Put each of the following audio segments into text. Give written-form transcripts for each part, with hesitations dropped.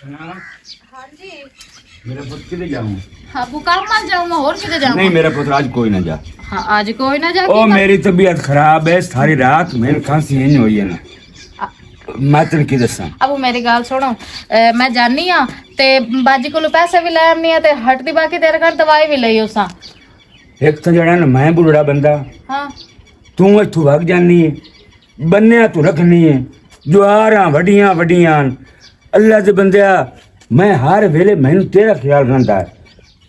हाँ जी मेरा पुत्र किधर जाऊं? हाँ वो काम मान जाऊँ और किधर जाऊँ? नहीं मेरा पुत्र आज कोई ना जा। हाँ आज कोई ना जा। ओ मेरी तबीयत खराब है सारी रात मेरी खांसी इंज होई है ना मैं तेन की दसा। अब मेरी गल सुनो मैं जानी हाँ ते बाजी को पैसे भी ले आनी ते हट दी बाकी तेरे घर दवाई भी लई उसा। एक तो जड़ा ना मैं बुढ़ा बंदा हाँ तू इथों भाग जानी है बन्ने तू रखनी है जुआरा वडियां वडियां अल्लाह दे बंदिया मैं हर वेले मैनू तेरा ख्याल रखता है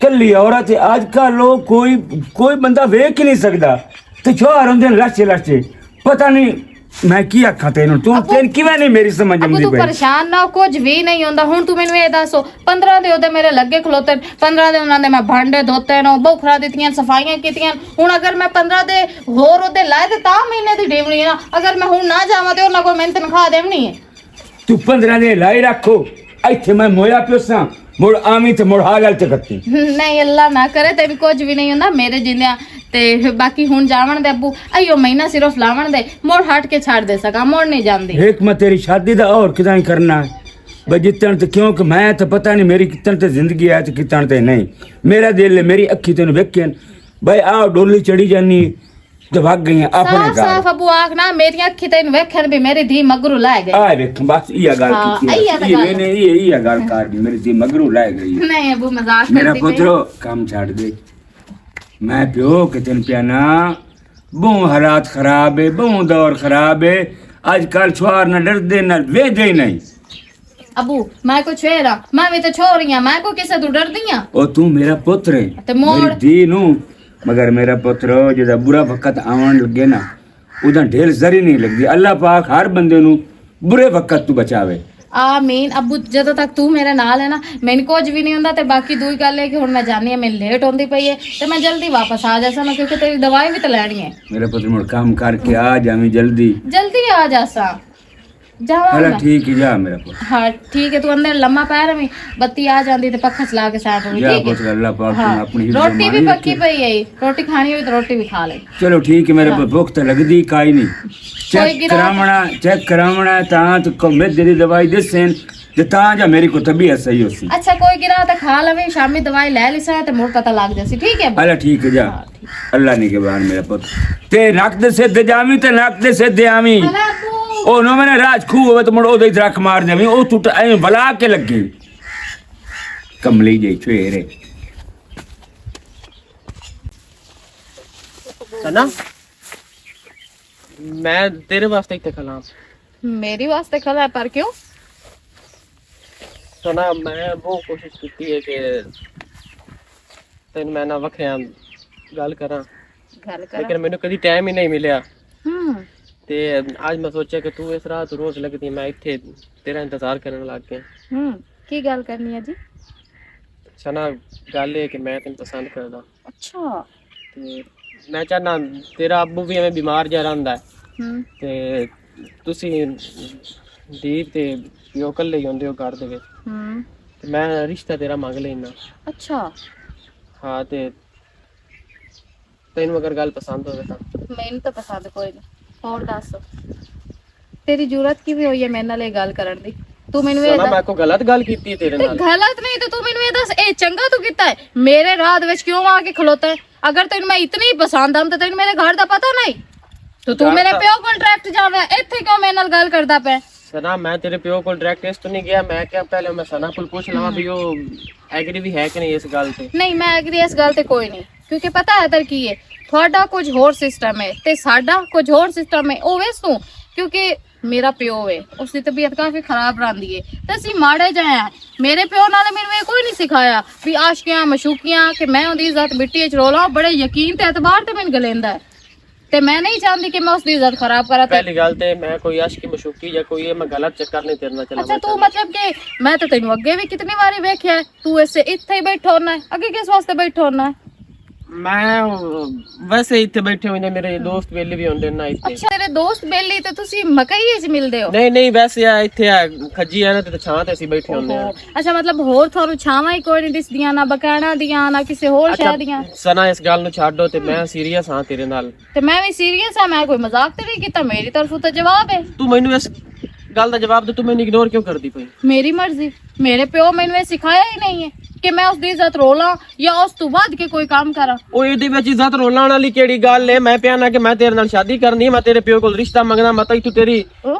कली औरत आज का लोग कोई बंदा वेख ही नहीं सकता ते छोर होंदे लाचे लाचे पता नहीं मैं की आखा तेन तू तेन किवें नहीं मेरी समझ अब आंदी तू परेशान ना कुछ भी नहीं होंदा हुन तू मैनू ये दसो 15 दे ओदे मेरे लगे खलोते 15 दे उन्हां दे मैं भांडे धोते नो बोखरा दित्तियां सफाइयां कीतियां हुन अगर मैं 15 दे होर ओदे लाए ते ता महीने दी डेवनी है ना अगर मैं हुन ना जावां ते उन्हां कोल मैनू तनखा देवनी है। तू 15 दे लाई रखो इत्थे मैं मोया पियोसा मुड़ आवी ते मुड़ हाल ते करती नहीं अल्लाह ना करे तेन कुछ भी नहीं होंदा मेरे जिंदिया ते बाकी हुन जावण दे अब्बू अयो महीना सिर्फ लावण दे मोड़ हट के छाड़ दे सका मोड़ नहीं जांदी एक मैं तेरी शादी दा और किदां ही करना है भाई जितन ते क्योंकि मैं तो पता नहीं मेरी कितन ते जिंदगी है ते कितन ते नहीं मेरा दिल है मेरी अखी तेन वेखन भाई आ डोली चढ़ी जानी ते भाग गई अपने साफ घर साफ अब्बू आख ना मेरी अखी तेन वेखन भी मेरी धी मगरू ला गई आ देख बस ये गल हाँ, की इ'यै ते गल्ल। मैंने ये गल कर दी मेरी दी मगरू ला गई नहीं अब्बू मजाक मेरा करती पई। पुत्रो काम छाड़ दे मैं प्यो कितन पियाना बहु हालात खराब है बहु दौर खराब है आजकल छुआर न डरदे न वेदे ही नहीं अबू मैं को छेरा मैं भी तो छोरी मैं को किसे तू डर दियां ओ तू मेरा पुत्र है ते मोड़ मेरी धी नू मगर मेरा पुत्र जदा बुरा वक्त आवन लगे ना उदा ढेर जरी नहीं लगदी अल्लाह पाक हर बंदे नू बुरे वक्त तू बचावे आमीन अबू ਜਦੋਂ तक तू मेरे नाल है ना मैंने कुछ भी नहीं ਹੁੰਦਾ ਤੇ ਬਾਕੀ ਦੂਈ ਗੱਲ ਹੈ ਕਿ ਹੁਣ ਮੈਂ ਜਾਣੀ ਹੈ ਮੈਂ ਲੇਟ ਹੁੰਦੀ ਪਈ ਹੈ ਤੇ ਮੈਂ ਜਲਦੀ ਵਾਪਸ ਆ ਜਾਸਾਂ ਨਾ ਕਿਉਂਕਿ ਤੇਰੀ ਦਵਾਈ ਵੀ ਤਾਂ ਲੈਣੀ ਹੈ मेरा पुत्र मुड़ काम करके आ जावी जल्दी जल्दी आ जासा जावा चला मैं। ठीक है जा मेरा पुत्र हाँ ठीक है तू अंदर लम्मा पै रही बत्ती आ जाती तो पक्खा चला के साथ होगी जा ठीक है पुत्र अल्लाह पाक हाँ, तूने अपनी हिफ्ज़ रोटी भी ज़मानी पक्की रखी। पई है रोटी खानी हुई तो रोटी भी खा ले चलो ठीक है मेरे हाँ। भुख तो लगदी काई नहीं कोई चेक करावना है ता तो को मेदे दी दवाई देसन ते ता जा मेरी को तबीयत सही होसी अच्छा कोई गिरा तो खा लवे शामी दवाई ले लिसा तो मुड़ पता लग जासी ठीक है अल्लाह ठीक है जा हाँ, ठीक। अल्लाह ने के बान मेरा पुत्र ते नक दे सिद्ध जावी ते नक दे सिद्ध आवी भला तू ओ नो मैंने राज खू होवे तो मुड़ ओदे रख मार देवी ओ टूट ऐ बला के लगी कमली जे छेरे सना मैं तेरे वास्ते इतने खला मेरी वास्ते खला है पर क्यों सना मैं वो कोशिश की है कि तेन मैं ना वखरिया गल करा गल लेकिन मैंने कभी टाइम ही नहीं मिलया हम्म ते आज मैं सोचा कि तू इस रात रोज लगती मैं इतने तेरा इंतजार करने लग गया की गल करनी है जी सना गल है कि मैं तेन पसंद करदा अच्छा ते मैं चाहना तेरा अब्बू भी हमें बीमार जा रहा है ते तुसी दीप ते पियो कल्ले ही होंदे हो घर दे विच ते मैं रिश्ता तेरा मंग लेना अच्छा हाँ ते तेन अगर गल पसंद होवे तां मैनू तो पसंद कोई नहीं और दस तेरी जरूरत की भी हुई है मेरे नाल गल करन दी तू मैनू ये सना मैं को गलत गल कीती तेरे ते नाल गलत नहीं तो तू मैनू ये दस ए चंगा तू किता है मेरे रात विच क्यों आके खलोता है अगर तेन मैं इतनी ही पसंद आम तो तेन मेरे घर दा पता नहीं तो तू मेरे प्यो कॉन्ट्रैक्ट जावे इत्थे क्यों मेरे नाल गल करदा पे सना मैं तेरे प्यो को डायरेक्ट टेस्ट नहीं गया मैं क्या पहले मैं सना को पूछ लवा भी वो एग्री भी है कि नहीं इस गल ते नहीं मैं एग्री इस गल ते कोई नहीं क्योंकि पता है तर की है थोड़ा कुछ होर सिस्टम है ते साडा कुछ होर सिस्टम है ओ वेस तू क्योंकि मेरा प्यो है उसकी तबीयत काफी खराब रही है तो असं माड़े जाए हैं मेरे प्यो नाल मैंने ये कोई नहीं सिखाया भी आशकियां मशूकियां कि मैं उनकी इज्जत मिट्टी च रोला बड़े यकीन ते एतबार ते मैनू गलेंदा है ते मैं नहीं चाहती कि मैं उसकी इज्जत खराब करा पहली गल ते मैं कोई आशिकी मशूकी या कोई मैं गलत चक्कर नहीं तेरे नाल चला अच्छा तू मतलब कि मैं तो तेन अगे भी कितनी बारी वेख्या है तू ऐसे इत्थे ही बैठा होना है अगे किस वास्ते बैठा होना है मैं वैसे इतने बैठे हुए ने मेरे दोस्त बेले भी होंगे ना इतने अच्छा तेरे दोस्त बेली ते तुसी मकई च मिलदे हो नहीं नहीं वैसे आ इतने खजी है ना ते छां ते ਅਸੀਂ बैठे होंगे हैं अच्छा मतलब होर थानू छावां ही कोई नहीं दिसदियां ना बकाना दियां ना किसी होर शहर दियां सना इस गल नु छाड़ो ते मैं सीरियस हां तेरे नाल ते मैं भी सीरियस हां मैं कोई मजाक ते नहीं कीता मेरी तरफ तो जवाब है तू मैनू इस ਗੱਲ ਦਾ ਜਵਾਬ ਦੇ, ਤੂੰ ਮੈਨੂੰ ਇਗਨੋਰ ਕਿਉਂ ਕਰਦੀ ਪਈ? ਮੇਰੀ ਮਰਜ਼ੀ। ਮੇਰੇ ਪਿਓ ਮੈਨੂੰ ਇਹ ਸਿਖਾਇਆ ਹੀ ਨਹੀਂ ਹੈ ਕਿ ਮੈਂ ਉਸ ਦੀ ਇੱਜ਼ਤ ਰੋਲਾਂ ਜਾਂ ਉਸ ਤੋਂ ਬਾਅਦ ਕੇ ਕੋਈ ਕੰਮ ਕਰਾਂ। ਉਹ ਇਹਦੇ ਵਿੱਚ ਇੱਜ਼ਤ ਰੋਲਾਂ ਵਾਲੀ ਕਿਹੜੀ ਗੱਲ ਏ? ਮੈਂ ਪਿਆ ਨਾ ਕਿ ਮੈਂ ਤੇਰੇ ਨਾਲ ਸ਼ਾਦੀ ਕਰਨੀ ਹੈ, ਮੈਂ ਤੇਰੇ ਪਿਓ ਕੋਲ ਰਿਸ਼ਤਾ ਮੰਗਣਾ, ਮਤਾ ਤੂੰ ਤੇਰੀ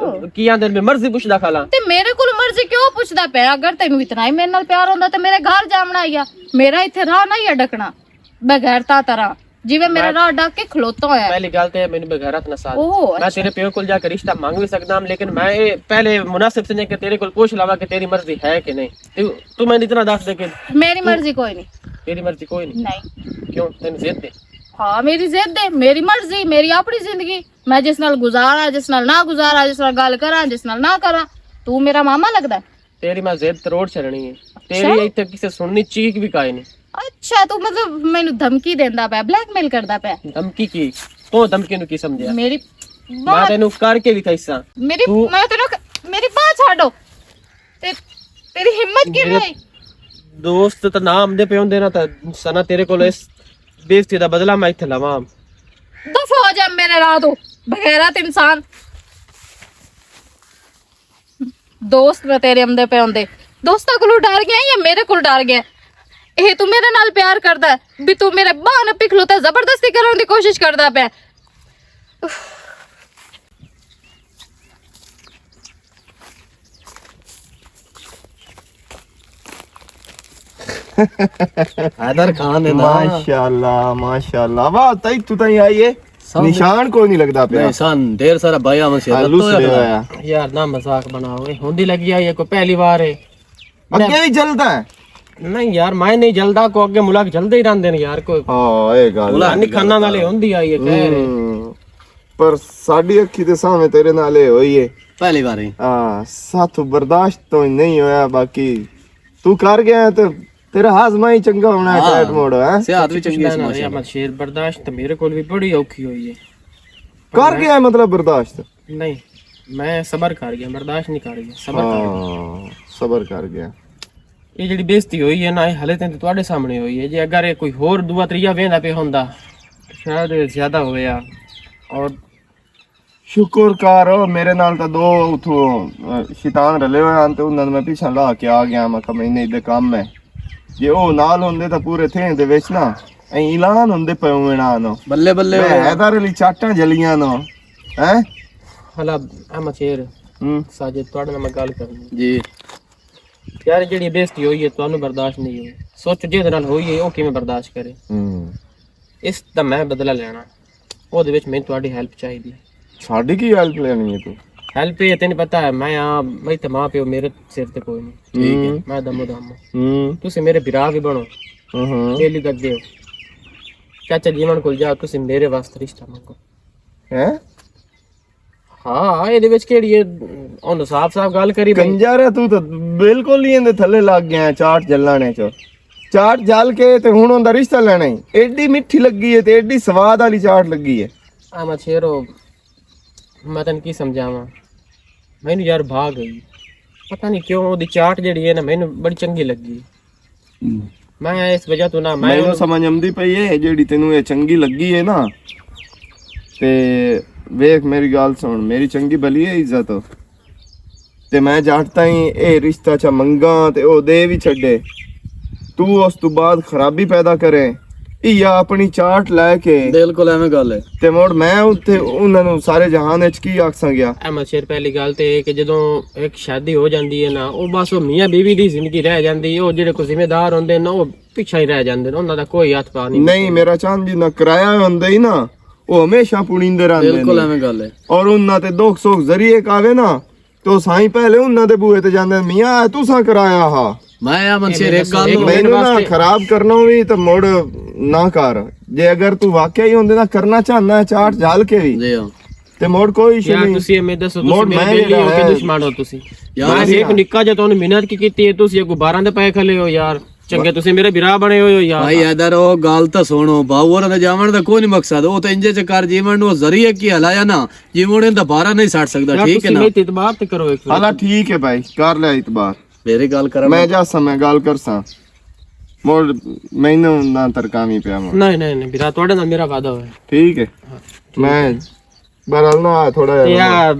ਕੀ ਆਂਦੇ ਨੇ ਮਰਜ਼ੀ ਪੁੱਛਦਾ ਖਾਲਾ। ਤੇ ਮੇਰੇ ਕੋਲ ਮਰਜ਼ੀ ਕਿਉਂ ਪੁੱਛਦਾ ਪਿਆ? ਅਗਰ ਤੈਨੂੰ ਇਤਨਾ ਹੀ ਮੇਰੇ ਨਾਲ ਪਿਆਰ ਹੁੰਦਾ ਤੇ ਮੇਰੇ ਘਰ ਜਾਵਣਾ ਹੀ ਆ, ਮੇਰਾ ਇੱਥੇ ਰਾਹ ਨਹੀਂ ਅਡਕਣਾ ਬਗੈਰਤਾ ਤਰ੍ਹਾਂ ਜਿਵੇਂ ਮੇਰਾ ਰਾਹ ਡੱਕ ਕੇ ਖਲੋਤਾ ਹੋਇਆ ਹੈ। ਪਹਿਲੀ ਗੱਲ ਤੇ ਮੈਨੂੰ ਬਗੈਰਤ ਨਾ ਸਾਧ। ਉਹ ਮੈਂ ਤੇਰੇ ਪਿਓ ਕੋਲ ਜਾ ਕੇ ਰਿਸ਼ਤਾ ਮੰਗ ਵੀ ਸਕਦਾ ਹਾਂ, ਲੇਕਿਨ ਮੈਂ ਇਹ ਪਹਿਲੇ ਮੁਨਾਸਿਬ ਸਮਝੇ ਕਿ ਤੇਰੇ ਕੋਲ ਪੁੱਛ ਲਵਾਂ ਕਿ ਤੇਰੀ ਮਰਜ਼ੀ ਹੈ ਕਿ ਨਹੀਂ। ਤੂੰ ਮੈਨੂੰ ਇਤਨਾ ਦੱਸ ਦੇ ਕਿ ਮੇਰੀ ਮਰਜ਼ੀ ਕੋਈ ਨਹੀਂ। ਤੇਰੀ ਮਰਜ਼ੀ ਕੋਈ ਨਹੀਂ? ਨਹੀਂ। ਕਿਉਂ? ਤੈਨੂੰ ਜ਼ਿੱਦ ਹੈ? ਹਾਂ ਮੇਰੀ ਜ਼ਿੱਦ ਹੈ, ਮੇਰੀ ਮਰਜ਼ੀ, ਮੇਰੀ ਆਪਣੀ ਜ਼ਿੰਦਗੀ। ਮੈਂ ਜਿਸ ਨਾਲ ਗੁਜ਼ਾਰਾਂ, ਜਿਸ ਨਾਲ ਨਾ ਗੁਜ਼ਾਰਾਂ, ਜਿਸ ਨਾਲ ਗੱਲ ਕਰਾਂ, ਜਿਸ ਨਾਲ ਨਾ ਕਰਾਂ। ਤੂੰ ਮੇਰਾ ਮਾਮਾ ਲੱਗਦਾ? ਤੇਰੀ ਮੈਂ ਜ਼ਿੱਦ ਤਰੋੜ ਛੱਡਣੀ ਹੈ। ਤੇਰੀ ਇੱਥੇ ਕਿਸੇ ਸੁਣਨੀ ਚੀਕ ਵੀ ਕਾਇ ਨਹੀਂ। ਅੱਛਾ ਤੂੰ ਮਤਲਬ ਮੈਨੂੰ ਧਮਕੀ ਦਿੰਦਾ ਪਿਆ, ਬਲੈਕਮੇਲ ਕਰਦਾ ਪਿਆ? ਧਮਕੀ ਕੀ? ਤੂੰ ਧਮਕੀ ਨੂੰ ਕੀ ਸਮਝਿਆ? ਮੇਰੀ ਮੈਂ ਤੈਨੂੰ ਕਰਕੇ ਵੀ ਕੈਸਾ ਮੇਰੀ ਮੈਂ ਤੈਨੂੰ ਮੇਰੀ ਬਾਤ ਛੱਡੋ ਤੇ ਤੇਰੀ ਹਿੰਮਤ ਕਿਵੇਂ ਹੋਈ? ਦੋਸਤ ਤਾਂ ਨਾਮ ਦੇ ਪਿਉਂਦੇ ਨਾ ਤਾਂ ਸਨਾ ਤੇਰੇ ਕੋਲ ਇਸ ਬੇਇੱਜ਼ਤੀ ਦਾ ਬਦਲਾ ਮੈਂ ਇੱਥੇ ਲਵਾਂ। ਦਫਾ ਹੋ ਜਾ ਮੇਰੇ ਰਾਹ ਤੋਂ ਬਗੈਰਤ ਇਨਸਾਨ। ਦੋਸਤ ਨਾ ਤੇਰੇ ਅੰਦਰ ਪਿਉਂਦੇ, ਦੋਸਤਾਂ ਕੋਲੋਂ ਡਰ ਗਿਆ ਜਾਂ ਮੇਰੇ ਕੋਲ ਡਰ ਗਿਆ? ਇਹ ਤੂੰ ਮੇਰੇ ਨਾਲ ਪਿਆਰ ਕਰਦਾ ਹੈ ਵੀ ਤੂੰ ਮੇਰੇ ਬਾਹ ਨਾ ਪਿਖਲੋ ਤੇ ਜ਼ਬਰਦਸਤੀ ਕਰਨ ਦੀ ਕੋਸ਼ਿਸ਼ ਕਰਦਾ ਪਿਆ। हैदर खान है ना माशाल्लाह माशाल्लाह वाह तई तू तई आई है निशान कोई नहीं लगता पे निशान ढेर सारा भाई हमसे आलू से आया यार ना मजाक बनाओ, होंदी लगी आई है, कोई पहली बार है। अगे ही जलता है नहीं यार मैं नहीं जलदा, को अगे मुलाक जलदे ही रहंदे ने यार। कोई हां ए गल मुलाक खाना नाले होंदी आई है कह रहे पर साडी अखी दे सामने तेरे नाले होई है पहली बार ही। हां साथ बर्दाश्त तो नहीं होया, बाकी तू कर गया तो तेरा हाजमा ही चंगा होना है। टाइट मोड़ है सेहत भी चंगी है माशाल्लाह। मैं शेर बर्दाश्त तो मेरे कोल भी बड़ी औखी हुई है। कर गया मतलब बर्दाश्त? नहीं मैं सबर कर गया, बर्दाश्त नहीं कर गया, सबर कर गया। हां सबर कर गया। ਇਹ ਜਿਹੜੀ ਬੇਇੱਜ਼ਤੀ ਹੋਈ ਹੈ ਨਾ, ਇਹ ਹਲੇ ਤੱਕ ਤੁਹਾਡੇ ਸਾਹਮਣੇ ਹੋਈ ਹੈ। ਜੇ ਅਗਰ ਇਹ ਕੋਈ ਹੋਰ ਦੂਆ ਤਰੀਆ ਵੇਂਦਾ ਪਿਆ ਹੁੰਦਾ ਸ਼ਾਇਦ ਇਹ ਜ਼ਿਆਦਾ ਹੋਇਆ। ਔਰ शुक्र कर मेरे नाल तो दो उथों शैतान रले हुए हैं तो उन्होंने मैं पीछे ला के आ गया। मैं कहा महीने इधर काम है, जे ओ नाल होंदे तो पूरे थे दे विच ना ऐलान होंदे पे वेना नो बल्ले बल्ले हैदर अली चाटां जलियां नो हैं। ਹਲਾ ਅਹਿਮਦ ਸ਼ੇਰ ਸਾਜਿਦ ਤੁਹਾਡੇ ਨਾਲ ਮੈਂ ਗੱਲ ਕਰਨੀ जी। ਯਾਰ ਜਿਹੜੀ ਬੇਇੱਜ਼ਤੀ ਹੋਈ ਹੈ ਤੁਹਾਨੂੰ ਬਰਦਾਸ਼ਤ ਨਹੀਂ ਹੋਈ। ਸੋਚ ਜਿਹਦੇ ਨਾਲ ਹੋਈ ਹੈ ਉਹ ਕਿਵੇਂ ਬਰਦਾਸ਼ਤ ਕਰੇ। ਇਸ ਦਾ ਮੈਂ ਬਦਲਾ ਲੈਣਾ, ਉਹਦੇ ਵਿੱਚ ਮੈਨੂੰ ਤੁਹਾਡੀ ਹੈਲਪ ਚਾਹੀਦੀ ਹੈ। साडी की हेल्प लेनी है तू? ਹੈਲਪ ਇਹ ਤੈਨੂੰ ਪਤਾ ਹੈ ਮੈਂ ਆ ਮੈਂ ਤੇ ਮਾਂ ਪਿਓ ਮੇਰੇ ਸਿਰ ਤੇ ਕੋਈ ਨਹੀਂ, ਠੀਕ ਹੈ ਮੈਂ ਦਮੋ ਦਮ। ਤੁਸੀਂ ਮੇਰੇ ਭਰਾ ਵੀ ਬਣੋ, ਚੇਲੀ ਲੱਗਦੇ ਹੋ। ਚਾਚਾ ਜੀਵਨ ਕੋਲ ਜਾ, ਤੁਸੀਂ ਮੇਰੇ ਵਾਸਤੇ ਰਿਸ਼ਤਾ ਮੰਗੋ। हैं ਹਾਂ ਇਹਦੇ ਵਿੱਚ ਕਿਹੜੀ ਹੈ? ਉਹਨੂੰ ਸਾਫ਼-ਸਾਫ਼ ਗੱਲ ਕਰੀ ਬਈ। कंजर तू तो बिल्कुल ही इंदे थल्ले लग गया है चाट जलाने च। चाट जल के ते हुण उंदा रिश्ता लेना ही एडी मिठी लगी है ते एडी स्वाद वाली चाट लगी है। ਅਹਿਮਦ ਸ਼ੇਰ ਮੈਂ ਤੈਨੂੰ ਕੀ ਸਮਝਾਵਾਂ, ਮੈਨੂੰ ਯਾਰ ਭਾਗ ਗਈ ਪਤਾ ਨਹੀਂ ਕਿਉਂ। ਉਹਦੀ ਚਾਟ ਜਿਹੜੀ ਹੈ ਨਾ ਮੈਨੂੰ ਬੜੀ ਚੰਗੀ ਲੱਗੀ। ਮੈਂ ਇਸ ਵਜ੍ਹਾ ਤੋਂ ਨਾ ਮੈਂ ਮੈਨੂੰ ਸਮਝ ਆਉਂਦੀ ਪਈ ਹੈ ਜਿਹੜੀ ਤੈਨੂੰ ਇਹ ਚੰਗੀ ਲੱਗੀ ਹੈ ਨਾ, ਤੇ ਵੇਖ ਮੇਰੀ ਗੱਲ ਸੁਣ, ਮੇਰੀ ਚੰਗੀ ਭਲੀ ਹੈ ਇੱਜ਼ਤ ਤੇ ਮੈਂ ਜੱਟਾਂ ਹੀ ਇਹ ਰਿਸ਼ਤਾ ਚ ਮੰਗਾ ਤੇ ਉਹ ਦੇ ਵੀ ਛੱਡੇ। ਤੂੰ ਉਸ ਤੋਂ ਬਾਅਦ ਖਰਾਬੀ ਪੈਦਾ ਕਰੇ ਇਹ ਆਪਣੀ ਚਾਟ ਲੈ ਕੇ बिल्कुल एवें गल है। ਤੇ ਮੋੜ ਮੈਂ ਉੱਥੇ ਉਹਨਾਂ ਨੂੰ ਸਾਰੇ ਜਹਾਨ ਵਿੱਚ ਕੀ ਆਖ ਗਿਆ। ਅਹਿਮਦ ਸ਼ੇਰ ਪਹਿਲੀ ਗੱਲ ਤੇ ਇਹ ਕਿ ਜਦੋਂ ਇੱਕ ਸ਼ਾਦੀ ਹੋ ਜਾਂਦੀ ਹੈ ਨਾ, ਉਹ ਬਸ ਉਹ ਮੀਆਂ ਬੀਵੀ ਦੀ ਜ਼ਿੰਦਗੀ ਰਹਿ ਜਾਂਦੀ। ਉਹ ਜਿਹੜੇ ਕੋਈ ਜ਼ਿੰਮੇਦਾਰ ਹੁੰਦੇ ਨੇ ਉਹ ਪਿੱਛੇ ਹੀ ਰਹਿ ਜਾਂਦੇ ਨੇ, ਉਹਨਾਂ ਦਾ ਕੋਈ ਹੱਥ ਪਾ ਨਹੀਂ। ਨਹੀਂ ਮੇਰਾ ਚੰਦ ਜੀ ਨਾ ਕਿਰਾਇਆ ਹੁੰਦਾ ਹੀ ਨਾ, ਉਹ ਹਮੇਸ਼ਾ ਪੁਣੀਂਦੇ ਰਹਿੰਦੇ बिल्कुल ਨੇ। एवें गल है। ਔਰ ਉਹਨਾਂ ਤੇ ਦੁੱਖ ਸੁੱਖ ਜ਼ਰੀਏ ਕਾਵੇ ਨਾ ਤੋ ਸਾਈਂ ਪਹਿਲੇ ਉਹਨਾਂ ਦੇ ਬੂਹੇ ਤੇ ਜਾਂਦੇ ਮੀਆਂ ਤੁਸਾਂ ਕਰਾਇਆ ਹਾ। मैं अमन शेर एक गल ਮੈਨੂੰ ਨਾ ਖਰਾਬ ਕਰਨਾ ਵੀ ਤਾਂ ਮੁੜ ਨਾ ਕਰ। ਜੇ ਅਗਰ ਤੂੰ ਵਾਕਿਆ ਹੀ ਹੁੰਦੇ ਨਾ ਕਰਨਾ ਚਾਹਨਾ ਹੈ ਚਾਟ ਝਾਲ ਕੇ ਵੀ जी हां ਤੇ ਮੁੜ ਕੋਈ ਇਸ਼ੂ ਯਾਰ ਨਹੀਂ। ਤੁਸੀਂ ਇਹ ਦੱਸੋ, ਮੋੜ ਤੁਸੀਂ ਮੈਂ ਮੇਰੇ ਬੇਲੀ ਹੋ ਜਿਹੜਾ ਕਿ ਹੈ- ਦੁਸ਼ਮਣ ਹੋ ਤੁਸੀਂ? ਯਾਰ ਇੱਕ ਨਿੱਕਾ ਜਿਹਾ ਤੁਹਾਨੂੰ ਮਿਹਨਤ ਕੀ ਕੀਤੀ ਹੈ, ਤੁਸੀਂ ਅੱਗੋਂ 12 ਦੇ ਪਏ ਖਲੇ ਹੋ ਯਾਰ। ਚੰਗੇ ਤੁਸੀਂ ਮੇਰੇ ਭਰਾ ਬਣੇ ਹੋਏ ਹੋ ਯਾਰ। भाई हैदर ओ गल तो सुनो, बाऊ और जावन दा कोई नहीं मकसद। ओ तो इंजे च कर जीवन नु जरिए की हलाया ना, जीवन दा बारा नहीं सट सकदा। ਯਾਰ ठीक है ਤੁਸੀਂ ना? ਮੇਰੇ ਤੇ ਇਤਬਾਰ ਤੇ ਕਰੋ ਇੱਕ ਵਾਰ। ਹਾਲਾ ਠੀਕ ਹੈ ਭਾਈ ਕਰ ਲੈ ਇਤਬਾਰ। मेरी गल कर ਮੈਂ ਜਾ ਸਮੇਂ ਗੱਲ ਕਰਸਾਂ ਮੁੜ ਮੈਨੂੰ ਨਾ ਤਰਕਾਮੀ ਪਿਆ। ਨਹੀਂ ਨਹੀਂ ਨਹੀਂ ਵੀਰਾ, ਤੁਹਾਡੇ ਨਾਲ ਮੇਰਾ ਵਾਅਦਾ ਹੋਇਆ। ਠੀਕ ਹੈ ਮੈਂ ਬਰਲ ਨਾ ਥੋੜਾ ਤੇ ਜਿਹਾ ਆ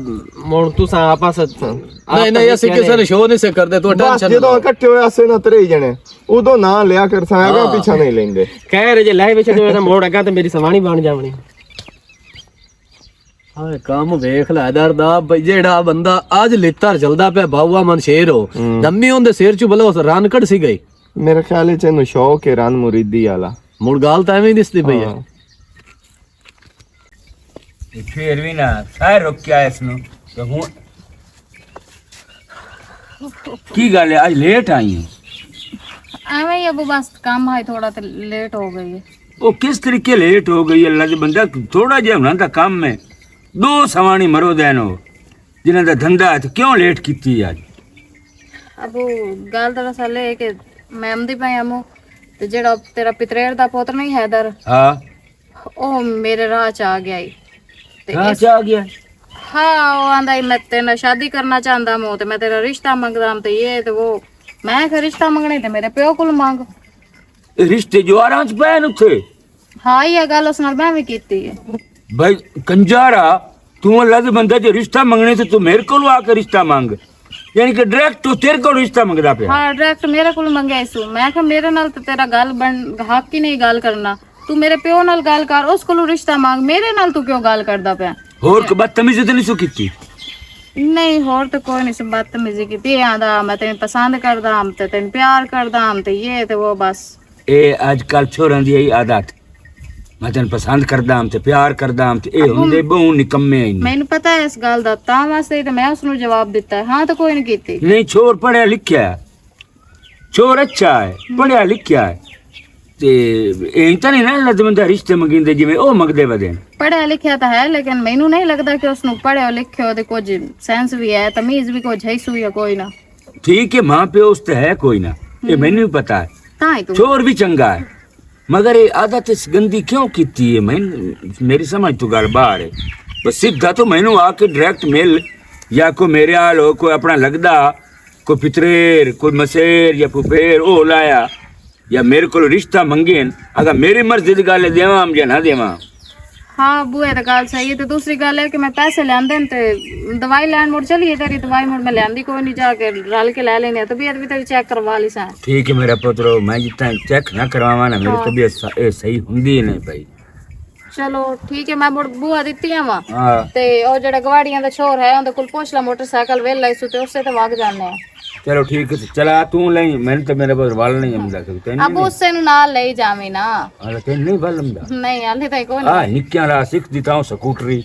ਹੁਣ ਤੁਸੀਂ ਆਪਸ ਨਹੀਂ ਨਹੀਂ ਅਸੀਂ ਕਿਸੇ ਨੇ ਸ਼ੋਅ ਨਹੀਂ ਸੇ ਕਰਦੇ ਤੂੰ ਬਸ ਟੈਨਸ਼ਨ ਜਦੋਂ ਇਕੱਠੇ ਹੋਏ ਆਸੇ ਨਾ ਤਰੇ ਜਣੇ ਉਦੋਂ ਨਾ ਲਿਆ ਕਰ ਸਾਗਾ ਪਿੱਛਾ ਨਹੀਂ ਲੈਂਦੇ ਕਹਿ ਰਹੇ ਜੇ ਲੈ ਵਿੱਚ ਜਿਵੇਂ ਮੋੜ ਅਗਾ ਤੇ ਮੇਰੀ ਸਵਾਣੀ ਬਣ ਜਾਵਣੀ। ਹਾਂ ਕੰਮ ਵੇਖ ਲੈ ਦਰਦਾ ਬਈ ਜਿਹੜਾ ਬੰਦਾ ਅੱਜ ਲਿੱਤਰ ਚੱਲਦਾ ਪਿਆ ਬਾਊਆ ਮਨ ਸ਼ੇਰ ਹੋ ਦੰਮੀ ਉਹਦੇ ਸਿਰ ਚ ਬਲੋ ਰਨਕੜ ਸੀ ਗਈ। ਮੇਰੇ ਖਿਆਲ ਚ ਇਹਨੂੰ ਸ਼ੌਕ ਹੈ ਰਨ ਮੁਰੀਦੀ ਵਾਲਾ। ਮੁੜ ਗੱਲ ਤਾਂ ਐਵੇਂ ਹੀ ਦਿਸਦੀ ਪਈ ਹੈ। ਫੇਰ ਵੀ ਨਾ ਸਾਰੇ ਰੋਕਿਆ ਇਸ ਨੂੰ ਤੇ ਹੁਣ ਕੀ ਗੱਲ ਹੈ ਅੱਜ ਲੇਟ ਆਈ ਹੈ? ਐਵੇਂ ਹੀ ਅਬੂ ਬਸ ਕੰਮ ਹੈ ਥੋੜਾ ਤੇ ਲੇਟ ਹੋ ਗਈ ਹੈ। ਉਹ ਕਿਸ ਤਰੀਕੇ ਲੇਟ ਹੋ ਗਈ ਅੱਲਾ ਦੇ ਬੰਦਾ ਥੋੜਾ ਜਿਹਾ ਉਹਨਾਂ ਦਾ ਕੰਮ ਹੈ ਦੋ ਸਵਾਣੀ ਮਰੋ ਦੇਨੋ ਜਿਨ੍ਹਾਂ ਦਾ ਧੰਦਾ ਹੈ ਤੇ ਕਿਉਂ ਲੇਟ ਕੀਤੀ ਅੱਜ? ਅਬੂ ਗੱਲ ਦਰਅਸਲ ਇਹ ਕਿ ਮੈਂ ਆਂਦੀ ਪਈ ਆਮੋ ਤੇ ਜਿਹੜਾ ਤੇਰਾ ਪਿਤਰੇਰ ਦਾ ਪੁੱਤ ਨਹੀਂ ਹੈਦਰ ਹਾਂ ਉਹ ਮੇਰੇ ਰਾਹ ਚ ਆ ਗਿਆ ਈ ਤੇ ਹਾਂ ਆ ਗਿਆ। ਹਾਂ ਉਹ ਆਂਦਾ ਮੈਂ ਤੇਰੇ ਸ਼ਾਦੀ ਕਰਨਾ ਚਾਹੁੰਦਾ ਮੋ ਤੇ ਮੈਂ ਤੇਰਾ ਰਿਸ਼ਤਾ ਮੰਗਦਾ ਤੇ ਇਹ ਤੇ ਉਹ ਮੈਂ ਕਿ ਰਿਸ਼ਤਾ ਮੰਗਣੇ ਤੇ ਮੇਰੇ ਪਿਓ ਕੋਲ ਮੰਗ। ਇਹ ਰਿਸ਼ਤੇ ਜਵਾਰਾਂ ਚ ਪੈਣ ਉੱਥੇ ਹਾਂ ਇਹ ਗੱਲ ਉਸ ਨਾਲ ਮੈਂ ਵੀ ਕੀਤੀ ਹੈ। भाई कंजारा तू अल्लाह दे बंदा जो रिश्ता मंगने से तू मेरे को आकर रिश्ता मांग यानी कि डायरेक्ट तू तेरे को रिश्ता मंगदा पे। हाँ डायरेक्ट मेरे को मंगया इसू मैं कहा मेरे नाल ते तेरा गल बन हक ही नहीं गल करना तू मेरे प्यो नाल गल कर उस कोलों रिश्ता मांग मेरे नाल तू क्यों गल करदा पे। होर बदतमीजी ते नहीं सु कीती? नहीं होर तो कोई नहीं सब बदतमीजी की आंदा मैं तेन पसंद करदा हम ते तेन प्यार करदा हम ते ये ते वो बस ए आजकल छोरां दी यही आदत मैं तेन पसंद करदा हम ते प्यार करदा हम ते ए हुंदे बहु निकम्मे ही नहीं। मैनू पता है इस गल दा तां वास्ते ते मैं उसनु जवाब दिता है हाँ तो कोई नहीं कीती। नहीं छोर पढ़िया लिखिया है छोर अच्छा है पढ़िया लिखिया है ते एं तां नहीं ना अल्लाह दे बंदा रिश्ते मंगिंदे जिवें ओ मंगदे वदे। पढ़िया लिखिया तो है लेकिन मैनू नहीं लगता कि उसनु पढ़िया लिखियो ते कुछ सेंस भी है तमीज भी कुछ है सू या कोई ना। ठीक है मां प्यो उस ते है कोई ना ये मैनू भी पता है तां ही तू छोर भी चंगा है मगर ये आदत इस गंदी क्यों की है मैं मेरी समझ तो गल बाहर है बस सीधा तो मैनू आके डायरेक्ट मिल या कोई मेरे हाल हो कोई अपना लगदा कोई पितरेर कोई मसेर या फुफेर ओ लाया या मेरे को रिश्ता मंगे अगर मेरी मर्जी की गल देवा या ना देवा। हाँ बुआ तो गल सही है तो दूसरी गल है कि मैं पैसे लेंदे ते दवाई लैन मुड़ चलिए तेरी दवाई मुड़ मैं लेंदी कोई नहीं जाके रल के ले लेने तबीयत भी तेरी चेक करवा ली सा। ठीक है मेरा पुत्रो मैं जितना चेक ना करवावा ना मेरी तबीयत सही हुंदी नहीं भाई। चलो ठीक है मैं मुड़ बुआ दित्ती वा हां ते ओ जेड़ा गवाड़ियां दा छोर है उनदे कोल पुछ ला मोटरसाइकिल वेल लाई सु ते उससे ते वग जाने हैं। चलो ठीक है चला तू नहीं मैंने तो मेरे पास वाल नहीं हमदा सकते अब उससे नु नाल ले जावे ना अरे तेन नहीं वाल हमदा नहीं हाले ताई कोई हां निक्कियां ला सीख दिता हूं स्कूटरी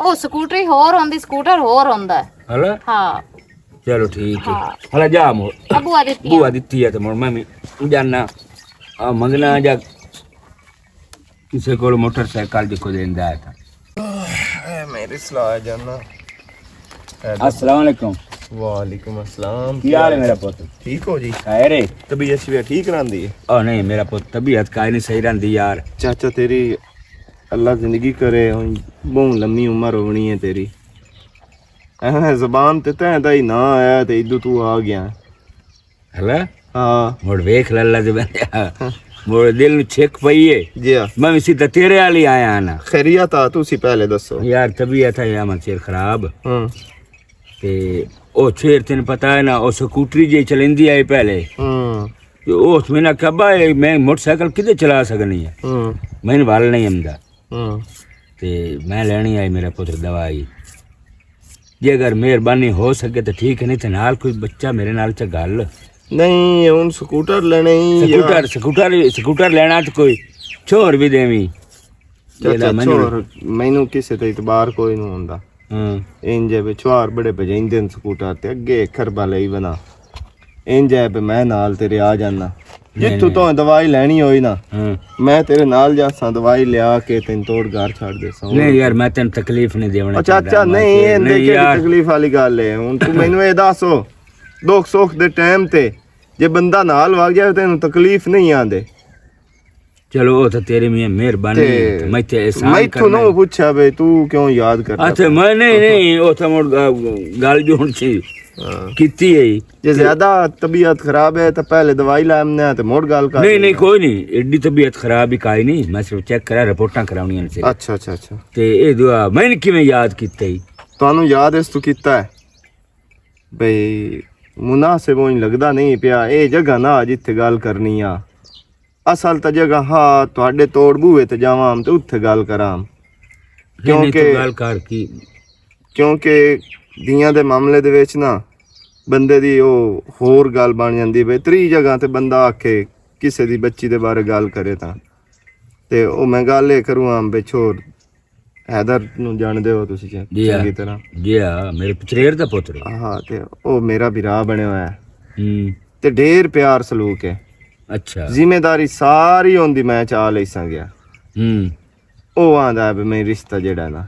ओ स्कूटरी होर होंदी स्कूटर होर होंदा है। हला हाँ चलो ठीक है हाँ। हला जा मोर अब बुआ दित्ती बुआ दित्ती है तो मोर मैं भी जाना आ मंगना जा किसी को मोटरसाइकिल देखो देंदा है था मेरी सलाह जाना। अस्सलाम वालेकुम। वालेकुम अस्सलाम। क्या हाल है मेरा पुत्र? ठीक हो जी? अरे तबीयत शबीयत ठीक रहंदी है? ओ नहीं मेरा पुत्र तबीयत काई नहीं सही रहंदी यार। चाचा तेरी अल्लाह जिंदगी करे बहुत लम्मी उम्र होनी है तेरी जबान ते तैं दा ही ना आया ते इदू तू आ गया। हला हाँ मोड़ वेख लल्ला दे बंदे मोड़ दिल नु छेक पई है जी हाँ मैं सीधा तेरे वाली आया ना। खैरियत आ तुसी पहले दसो यार तबीयत है या मचेर खराब हाँ ते ओ छेर तेन पता है ना ओ स्कूटरी जे चलेंदी आई पहले हाँ उस में ना कबा मैं मोटरसाइकिल किधर चला सकनी है हाँ मैंने वाल नहीं हमदा हाँ ते मैं लेनी आई मेरा पुत्र दवाई जे अगर मेहरबानी हो सके तो ठीक है नहीं तो नाल कोई बच्चा मेरे नाल च गल नहीं उन स्कूटर लेने ही स्कूटर लेना तो कोई छोर भी देवी चाचा छोर मैनू किसे ते इतबार कोई नहीं होंदा इंजे पे छुआर बड़े बजाइंदे न स्कूटर ते अगे खरबा लई बना इंजे पे मैं नाल तेरे आ जाना जित्थू तो दवाई लेनी होई ना मैं तेरे नाल जासा दवाई लिया के तेन तोड़ घर छाड़ देसा। नहीं यार मैं तेन तकलीफ नहीं देवना चाचा नहीं ये केड़ी तकलीफ वाली गल है हुन तू मैनू ए दसो दुख सुख दे टाइम ते जे बंदा नाल वग जाए तेन तकलीफ नहीं आंदे। चलो वो तो तेरी मेहरबानी मैं ते एहसान मैं तू नो पूछा बे तू क्यों याद कर अच्छा मैं नहीं वो तो मोर गल जोड़ छी ਕੀਤੀ ਹੈ ਜੀ। ਜੇ ਜ਼ਿਆਦਾ ਤਬੀਅਤ ਖਰਾਬ ਹੈ ਤਾਂ ਪਹਿਲੇ ਦਵਾਈ ਲੈ ਆਮਨੇ ਤੇ ਮੋੜ ਗੱਲ ਕਰ ਨਹੀਂ ਨਹੀਂ ਕੋਈ ਨਹੀਂ, ਐਡੀ ਤਬੀਅਤ ਖਰਾਬ ਹੀ ਕਾਈ ਨਹੀਂ, ਮੈਂ ਸਿਰਫ ਚੈੱਕ ਕਰਾ, ਰਿਪੋਰਟਾਂ ਕਰਾਉਣੀਆਂ ਨੇ ਸਿਰਫ। ਅੱਛਾ ਅੱਛਾ ਅੱਛਾ। ਤੇ ਇਹ ਦੁਆ ਮੈਂ ਕਿਵੇਂ ਯਾਦ ਕੀਤਾ ਜੀ? ਤੁਹਾਨੂੰ ਯਾਦ ਇਸ ਤੋਂ ਕੀਤਾ ਹੈ ਬਈ ਮੁਨਾਸਿਬ ਹੋਈ ਲੱਗਦਾ ਨਹੀਂ ਪਿਆ ਇਹ ਜਗ੍ਹਾ ਨਾ ਜਿੱਥੇ ਗੱਲ ਕਰਨੀ ਆ। ਅਸਲ ਤਾਂ ਜਗ੍ਹਾ ਹਾਂ ਤੁਹਾਡੇ ਤੋੜ ਬੂਹੇ ਤੇ ਜਾਵਾਂ ਤੇ ਉੱਥੇ ਗੱਲ ਕਰਾਂ, ਕਿਉਂਕਿ ਗੱਲ ਕਰ ਕੀ, ਕਿਉਂਕਿ ਦੀਆਂ ਦੇ ਮਾਮਲੇ ਦੇ ਵਿੱਚ ਨਾ ਬੰਦੇ ਦੀ ਉਹ ਹੋਰ ਗੱਲ ਬਣ ਜਾਂਦੀ ਬਈ ਤਰੀ ਜਗ੍ਹਾ ਤੇ ਬੰਦਾ ਆਖੇ ਕਿਸੇ ਦੀ ਬੱਚੀ ਦੇ ਬਾਰੇ ਗੱਲ ਕਰੇ ਤਾਂ ਤੇ ਉਹ ਮੈਂ ਗੱਲ ਇਹ ਕਰੂੰ ਬਈ ਛੋੜ ਹੈਦਰ ਨੂੰ ਜਾਣਦੇ ਹੋ ਤੁਸੀਂ ਚੰਗੀ ਤਰ੍ਹਾਂ? ਜੀ ਹਾਂ, ਮੇਰੇ ਪਚਰੇਰ ਦਾ ਪੁੱਤਰ। ਹਾਂ ਤੇ ਉਹ ਮੇਰਾ ਭਰਾ ਬਣਿਆ ਹੋਇਆ ਹੈ ਤੇ ਢੇਰ ਪਿਆਰ ਸਲੂਕ ਹੈ। ਅੱਛਾ, ਜ਼ਿੰਮੇਦਾਰੀ ਸਾਰੀ ਹੁੰਦੀ ਮੈਂ ਚਾ ਲਈ ਸਾਂ ਗਿਆ। ਉਹ ਆਂਦਾ ਵੀ ਮੈਂ ਰਿਸ਼ਤਾ ਜਿਹੜਾ ਨਾ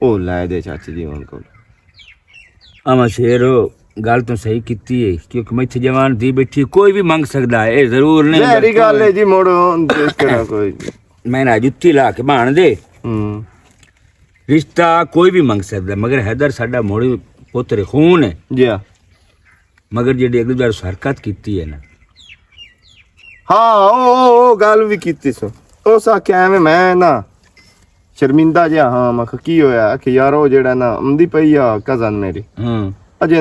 ਉਹ ਲੈ ਦੇ ਚਾਚੀ ਜੀ ਉਹਨਾਂ ਕੋਲ। ਆਮਾ ਸ਼ੇਰ ਗੱਲ ਤਾਂ ਸਹੀ ਕੀਤੀ ਹੈ, ਕਿਉਂਕਿ ਮੈਂ ਇੱਥੇ ਜਵਾਨ ਦੀ ਬੈਠੀ ਕੋਈ ਵੀ ਮੰਗ ਸਕਦਾ ਹੈ, ਇਹ ਜ਼ਰੂਰ ਨਹੀਂ ਮੇਰੀ ਗੱਲ ਹੈ ਜੀ ਮੋੜੋ ਦੇਖ ਕੇ ਕੋਈ ਮੈਂ ਨਾ ਜੁੱਤੀ ਲਾ ਕੇ ਬਾਣ ਦੇ ਰਿਸ਼ਤਾ ਕੋਈ ਵੀ ਮੰਗ ਸਕਦਾ, ਮਗਰ ਹੈਦਰ ਸਾਡਾ ਮੋੜੀ ਪੁੱਤਰ ਖੂਨ ਹੈ ਜੀ ਹਾਂ। ਮਗਰ ਜਿਹੜੀ ਅਗਲੀ ਵਾਰ ਹਰਕਤ ਕੀਤੀ ਹੈ ਨਾ, ਹਾਂ ਉਹ ਗੱਲ ਵੀ ਕੀਤੀ ਸੋ ਉਸ ਆਖਿਆ ਐਵੇਂ ਮੈਂ ਨਾ ਸ਼ਰਮਿੰਦਾ ਜਿਹਾ ਹਾਂ। ਮੈਂ ਕੀ ਹੋਇਆ ਕਿ ਯਾਰ ਉਹ ਜਿਹੜਾ ਨਾ ਆਉਂਦੀ ਪਈ ਆ ਕਜ਼ਨ ਮੇਰੀ ਅਜੇ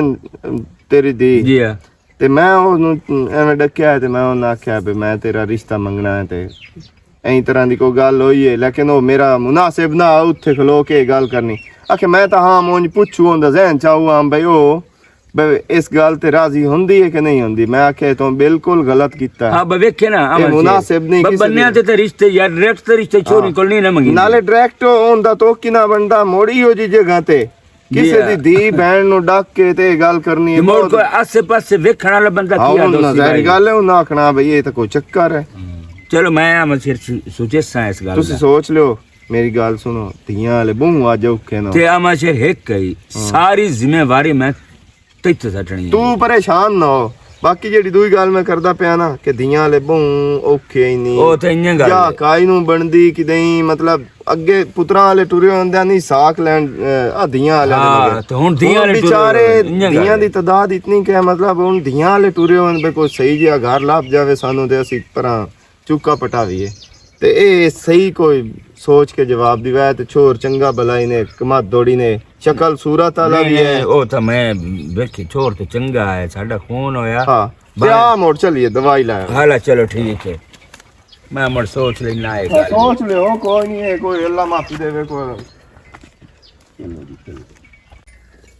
ਤੇਰੀ ਦੀ ਜੀ ਆ, ਤੇ ਮੈਂ ਉਹਨੂੰ ਐਵੇਂ ਡੱਕਿਆ ਤੇ ਮੈਂ ਉਹਨੂੰ ਆਖਿਆ ਵੀ ਮੈਂ ਤੇਰਾ ਰਿਸ਼ਤਾ ਮੰਗਣਾ ਹੈ ਤੇ ਐਂ ਤਰ੍ਹਾਂ ਦੀ ਕੋਈ ਗੱਲ ਹੋਈ ਹੈ, ਲੇਕਿਨ ਉਹ ਮੇਰਾ ਮੁਨਾਸਿਬ ਨਾ ਉੱਥੇ ਖਲੋ ਕੇ ਗੱਲ ਕਰਨੀ। ਆਖੇ ਮੈਂ ਤਾਂ ਹਾਂ ਮੋਂਜ ਪੁੱਛੂ ਉਹਦਾ ਜ਼ਹਿਨ ਚਾਹੂ ਆਂ ਬਈ ਉਹ ਬਈ ਇਸ ਗੱਲ ਤੇ ਰਾਜ਼ੀ ਹੁੰਦੀ ਹੈ ਕਿ ਨਹੀਂ ਹੁੰਦੀ। ਮੈਂ ਆਖਿਆ ਤੂੰ ਬਿਲਕੁਲ ਗਲਤ ਕੀਤਾ। ਹਾਂ ਵੇਖੇ ਨਾ ਇਹ ਮੁਨਾਸਿਬ ਨਹੀਂ ਕਿਸੇ ਬੰਨਿਆਂ ਤੇ ਰਿਸ਼ਤੇ ਯਾਰ ਡਾਇਰੈਕਟ ਤੇ ਰਿਸ਼ਤੇ ਛੋਰੀ ਕੋਲ ਨਹੀਂ ਨਾ ਮੰਗੀ, ਨਾਲੇ ਡਾਇਰੈਕਟ ਹੁੰਦਾ ਤੋਂ ਕਿਨਾ ਬੰਦਾ ਮੋੜੀ ਹੋ ਜੀ ਜਗ੍ਹਾ ਤੇ ਕਿਸੇ ਦੀ ਧੀ ਭੈਣ ਨੂੰ ਡੱਕ ਕੇ ਤੇ ਗੱਲ ਕਰਨੀ ਹੈ। ਮੋੜ ਕੋਈ ਆਸੇ ਪਾਸੇ ਵੇਖਣ ਵਾਲਾ ਬੰਦਾ ਕੀ ਆ ਦੋਸਤੀ ਗੱਲ ਹੈ ਉਹਨਾਂ ਆਖਣਾ ਬਈ ਇਹ ਤਾਂ ਕੋਈ ਚੱਕਰ ਹੈ। ਚਲੋ ਮੈਂ ਆ ਮਸਿਰ ਸੁਜੈਸਟਾਂ ਇਸ ਗੱਲ ਤੁਸੀਂ ਸੋਚ ਲਿਓ ਮੇਰੀ ਗੱਲ ਸੁਣੋ ਧੀਆਂ ਵਾਲੇ ਬਹੂ ਅੱਜ ਔਖੇ ਨਾ ਤੇ ਆ ਮਸਿਰ ਇੱਕ ਕਈ ਸਾਰੀ ਜ਼ਿੰਮੇਵਾਰੀ ਮੈਂ ਤੈਨੂੰ ਸੱਟਣੀ। ਤੂੰ ਪਰੇਸ਼ਾਨ ਨਾ ਹੋ। ਬਾਕੀ ਜਿਹੜੀ ਦੂਈ ਗੱਲ ਮੈਂ ਕਰਦਾ ਪਿਆ ਨਾ ਕਿ ਧੀਆਂ ਵਾਲੇ ਬਹੂ ਔਖੇ ਹੀ ਨਹੀਂ, ਉਹ ਤੇ ਇੰਜ ਗੱਲ ਜਾਂ ਕਾਈ ਨੂੰ ਬਣਦੀ ਕਿ ਨਹੀਂ, ਮਤਲਬ ਅੱਗੇ ਪੁੱਤਰਾਂ ਵਾਲੇ ਟੁਰੇ ਹੁੰਦੇ ਨਹੀਂ ਸਾਖ ਲੈਣ ਆ ਧੀਆਂ ਵਾਲੇ ਤੇ ਹੁਣ ਧੀਆਂ ਵਾਲੇ ਵਿਚਾਰੇ ਧੀਆਂ ਦੀ ਤਾਦਾਦ ਇਤਨੀ ਕਿ ਮਤਲਬ ਹੁਣ ਧੀਆਂ ਵਾਲੇ ਟੁਰੇ ਹੋਣ ਬਈ ਕੋਈ ਸਹੀ ਜਿਹਾ ਘਰ ਲੱਭ ਜਾਵੇ ਸਾਨੂੰ ਤੇ ਅਸੀਂ ਪਰਾਂ ਚੁੱਕਾ ਪਟਾਵੀਏ ਤੇ ਇਹ ਸਹੀ ਕੋਈ ਸੋਚ ਕੇ ਜਵਾਬ ਦਿਵਾਇਆ ਤੇ ਛੋਰ ਚੰਗਾ ਬਲਾਈ ਨੇ ਕਮਾ ਦੋੜੀ ਨੇ ਸ਼ਕਲ ਸੂਰਤ ਵਾਲਾ ਵੀ ਹੈ। ਉਹ ਤਾਂ ਮੈਂ ਵੇਖੀ ਛੋਰ ਤੇ ਚੰਗਾ ਹੈ, ਸਾਡਾ ਖੂਨ ਹੋਇਆ। ਹਾਂ ਜਾ ਮੋੜ ਚਲੀਏ ਦਵਾਈ ਲਾਇਆ। ਹਾਲਾ ਚਲੋ ਠੀਕ ਹੈ, ਮੈਂ ਮੜ ਸੋਚ ਲੈਣਾ ਹੈ ਗੱਲ। ਸੋਚ ਲਿਓ ਕੋਈ ਨਹੀਂ ਹੈ, ਕੋਈ ਅੱਲਾ ਮਾਫੀ ਦੇਵੇ ਕੋਈ।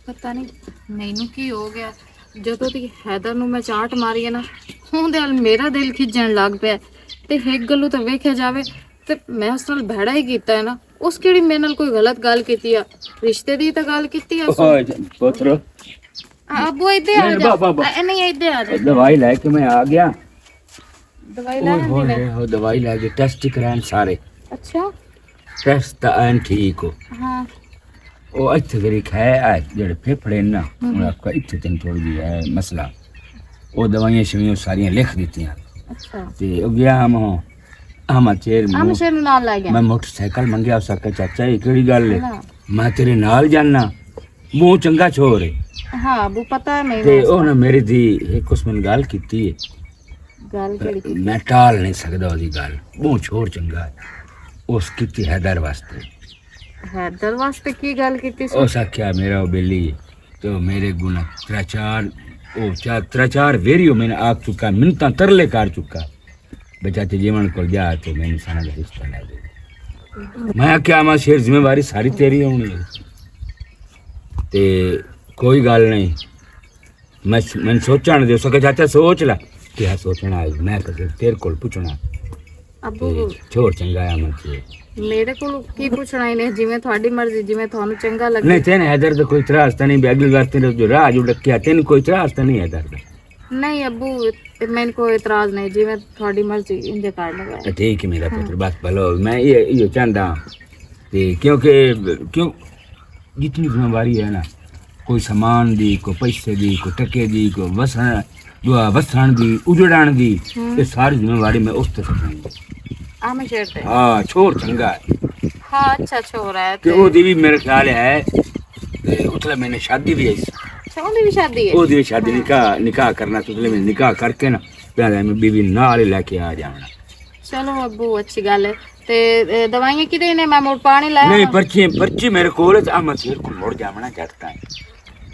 ਪਤਾ ਨਹੀਂ ਮੈਨੂੰ ਕੀ ਹੋ ਗਿਆ, ਜਦੋਂ ਦੀ ਹੈਦਰ ਨੂੰ ਮੈਂ ਚਾਟ ਮਾਰੀ ਹੈ ਨਾ ਉਹਦੇ ਨਾਲ ਮੇਰਾ ਦਿਲ ਖਿੱਚਣ ਲੱਗ ਪਿਆ। ਤੇ ਇੱਕ ਗੱਲੋਂ ਤਾਂ ਵੇਖਿਆ ਜਾਵੇ ਤੇ ਮੈਂ ਉਸ ਨਾਲ ਭੈੜਾ ਹੀ ਕੀਤਾ ਹੈ ਨਾ। ਉਸ ਕਿਹੜੀ ਮੇਰੇ ਨਾਲ ਕੋਈ ਗਲਤ ਗੱਲ ਕੀਤੀ ਆ, ਰਿਸ਼ਤੇ ਦੀ ਤਾਂ ਗੱਲ ਕੀਤੀ ਆ। ਪੁੱਤਰ ਅੱਬੂ ਇੱਥੇ ਆ ਜਾ, ਨਹੀਂ ਇੱਥੇ ਆ ਜਾ। ਦਵਾਈ ਲੈ ਕੇ ਮੈਂ ਆ ਗਿਆ। ਦਵਾਈ ਲੈ ਆਂਦੀ ਮੈਂ। ਉਹ ਦਵਾਈ ਲੈ ਕੇ ਟੈਸਟ ਕਰਾਉਣ ਸਾਰੇ। ਅੱਛਾ ਟੈਸਟ ਤਾਂ ਐਨ ਠੀਕ ਹੋ। ਹਾਂ ਉਹ ਇੱਥੇ ਜਿਹੜੀ ਹੈ ਜਿਹੜੇ ਫੇਫੜੇ ਨਾ ਉਹ ਆਪਕਾ ਇੱਥੇ ਤੈਨੂੰ ਥੋੜੀ ਜਿਹੀ ਹੈ ਮਸਲਾ। ਉਹ ਦਵਾਈਆਂ ਸ਼ਵੀਆਂ ਸਾਰੀਆਂ ਲਿਖ ਦਿੱਤੀਆਂ। ਅੱਛਾ ਤੇ ਉਹ ਗਿਆ ਆਮਾ ਚੇਰ ਸ਼ੇਰ ਨੂੰ ਨਾਲ ਲੈ ਗਿਆ। ਮੈਂ ਮੋਟਰਸਾਈਕਲ ਮੰਗਿਆ ਉਸ ਆਖਿਆ ਚਾਚਾ ਇਹ ਕਿਹੜੀ ਗੱਲ ਹੈ, ਮੈਂ ਤੇਰੇ ਨਾਲ ਜਾਣਾ, ਮੂੰਹ ਚੰਗਾ ਛੋਰ ਹੈ। ਹਾਂ ਅੱਬੂ ਪਤਾ ਹੈ ਮੈਨੂੰ। ਤੇ ਉਹ ਨਾ ਮੇਰੀ ਦੀ ਇੱਕ ਉਸ ਮੈਨੂੰ ਗੱਲ ਕੀਤੀ ਹੈ, ਗੱਲ ਕਿਹੜੀ ਕੀਤੀ? ਮੈਂ ਟਾਲ ਨਹੀਂ ਸਕਦਾ ਉਹਦੀ ਗੱਲ, ਮੂੰਹ ਛੋਰ ਚੰਗਾ ਹੈ। ਉਸ ਕੀਤੀ ਹੈਦਰ ਵਾਸਤੇ। ਹੈਦਰ ਵਾਸਤੇ ਕੀ ਗੱਲ ਕੀਤੀ ਸੀ? ਉਸ ਆਖਿਆ ਮੇਰਾ ਉਹ ਬੇਲੀ ਤੇ ਉਹ ਮੇਰੇ ਗੁਣਾ त्रा-चार वेरियो मैंने आग चुका, मिनता तरले कर चुका बचाते जीवन को जा तो मैंने सारा रिश्ता ले दे। मैं क्या मैं शेर जिम्मेवारी सारी तेरी होनी है ते कोई गल नहीं। मैं सोचा नहीं दे सके चाचा सोच ला क्या सोचना है। मैं कदे तेरे को पूछना अबू छोड़ चंगा है मैं मेरे को की पूछना ही नहीं, जिवें थोड़ी मर्जी जिवें थानू चंगा लगे। नहीं तेने हैदर तो कोई त्रास तो नहीं, अगली बार तेरे जो राज उड़किया तेन कोई त्रास तो नहीं हैदर का। नहीं अबू मैंने कोई इतराज नहीं, जिवें थोड़ी मर्जी इंदे कर लगा। ठीक है मेरा पुत्र बस भलो मैं ये चाहता क्योंकि क्यों जितनी जिम्मेवारी है ना, कोई सामान दी, कोई पैसे दी, कोई टके दी, कोई वसण दी, उजड़ाण दी, ये सारी जिम्मेवारी मैं उस तरफ हाँ छोर चंगा है। हाँ अच्छा छोर है ते वो दी भी मेरे ख्याल है ते उतला मैंने शादी भी है। अच्छा उनकी भी शादी है ਉਹਦੀ ਸ਼ਾਦੀ ਨਿਕਾਹ ਕਰਨਾ ਤੁਸਲੇ ਮੈਂ ਨਿਕਾਹ ਕਰਕੇ ਨਾ ਪਹਿਲਾਂ ਮੈਂ ਬੀਬੀ ਨਾਲ ਹੀ ਲੈ ਕੇ ਆ ਜਾਵਣਾ चलो अब्बू अच्छी गल है ते दवाइयां किदे ने मैं मुड़ पानी लाया नहीं पर्ची मेरे कोल है आ मैं तेरे को मुड़ जावना चाहता है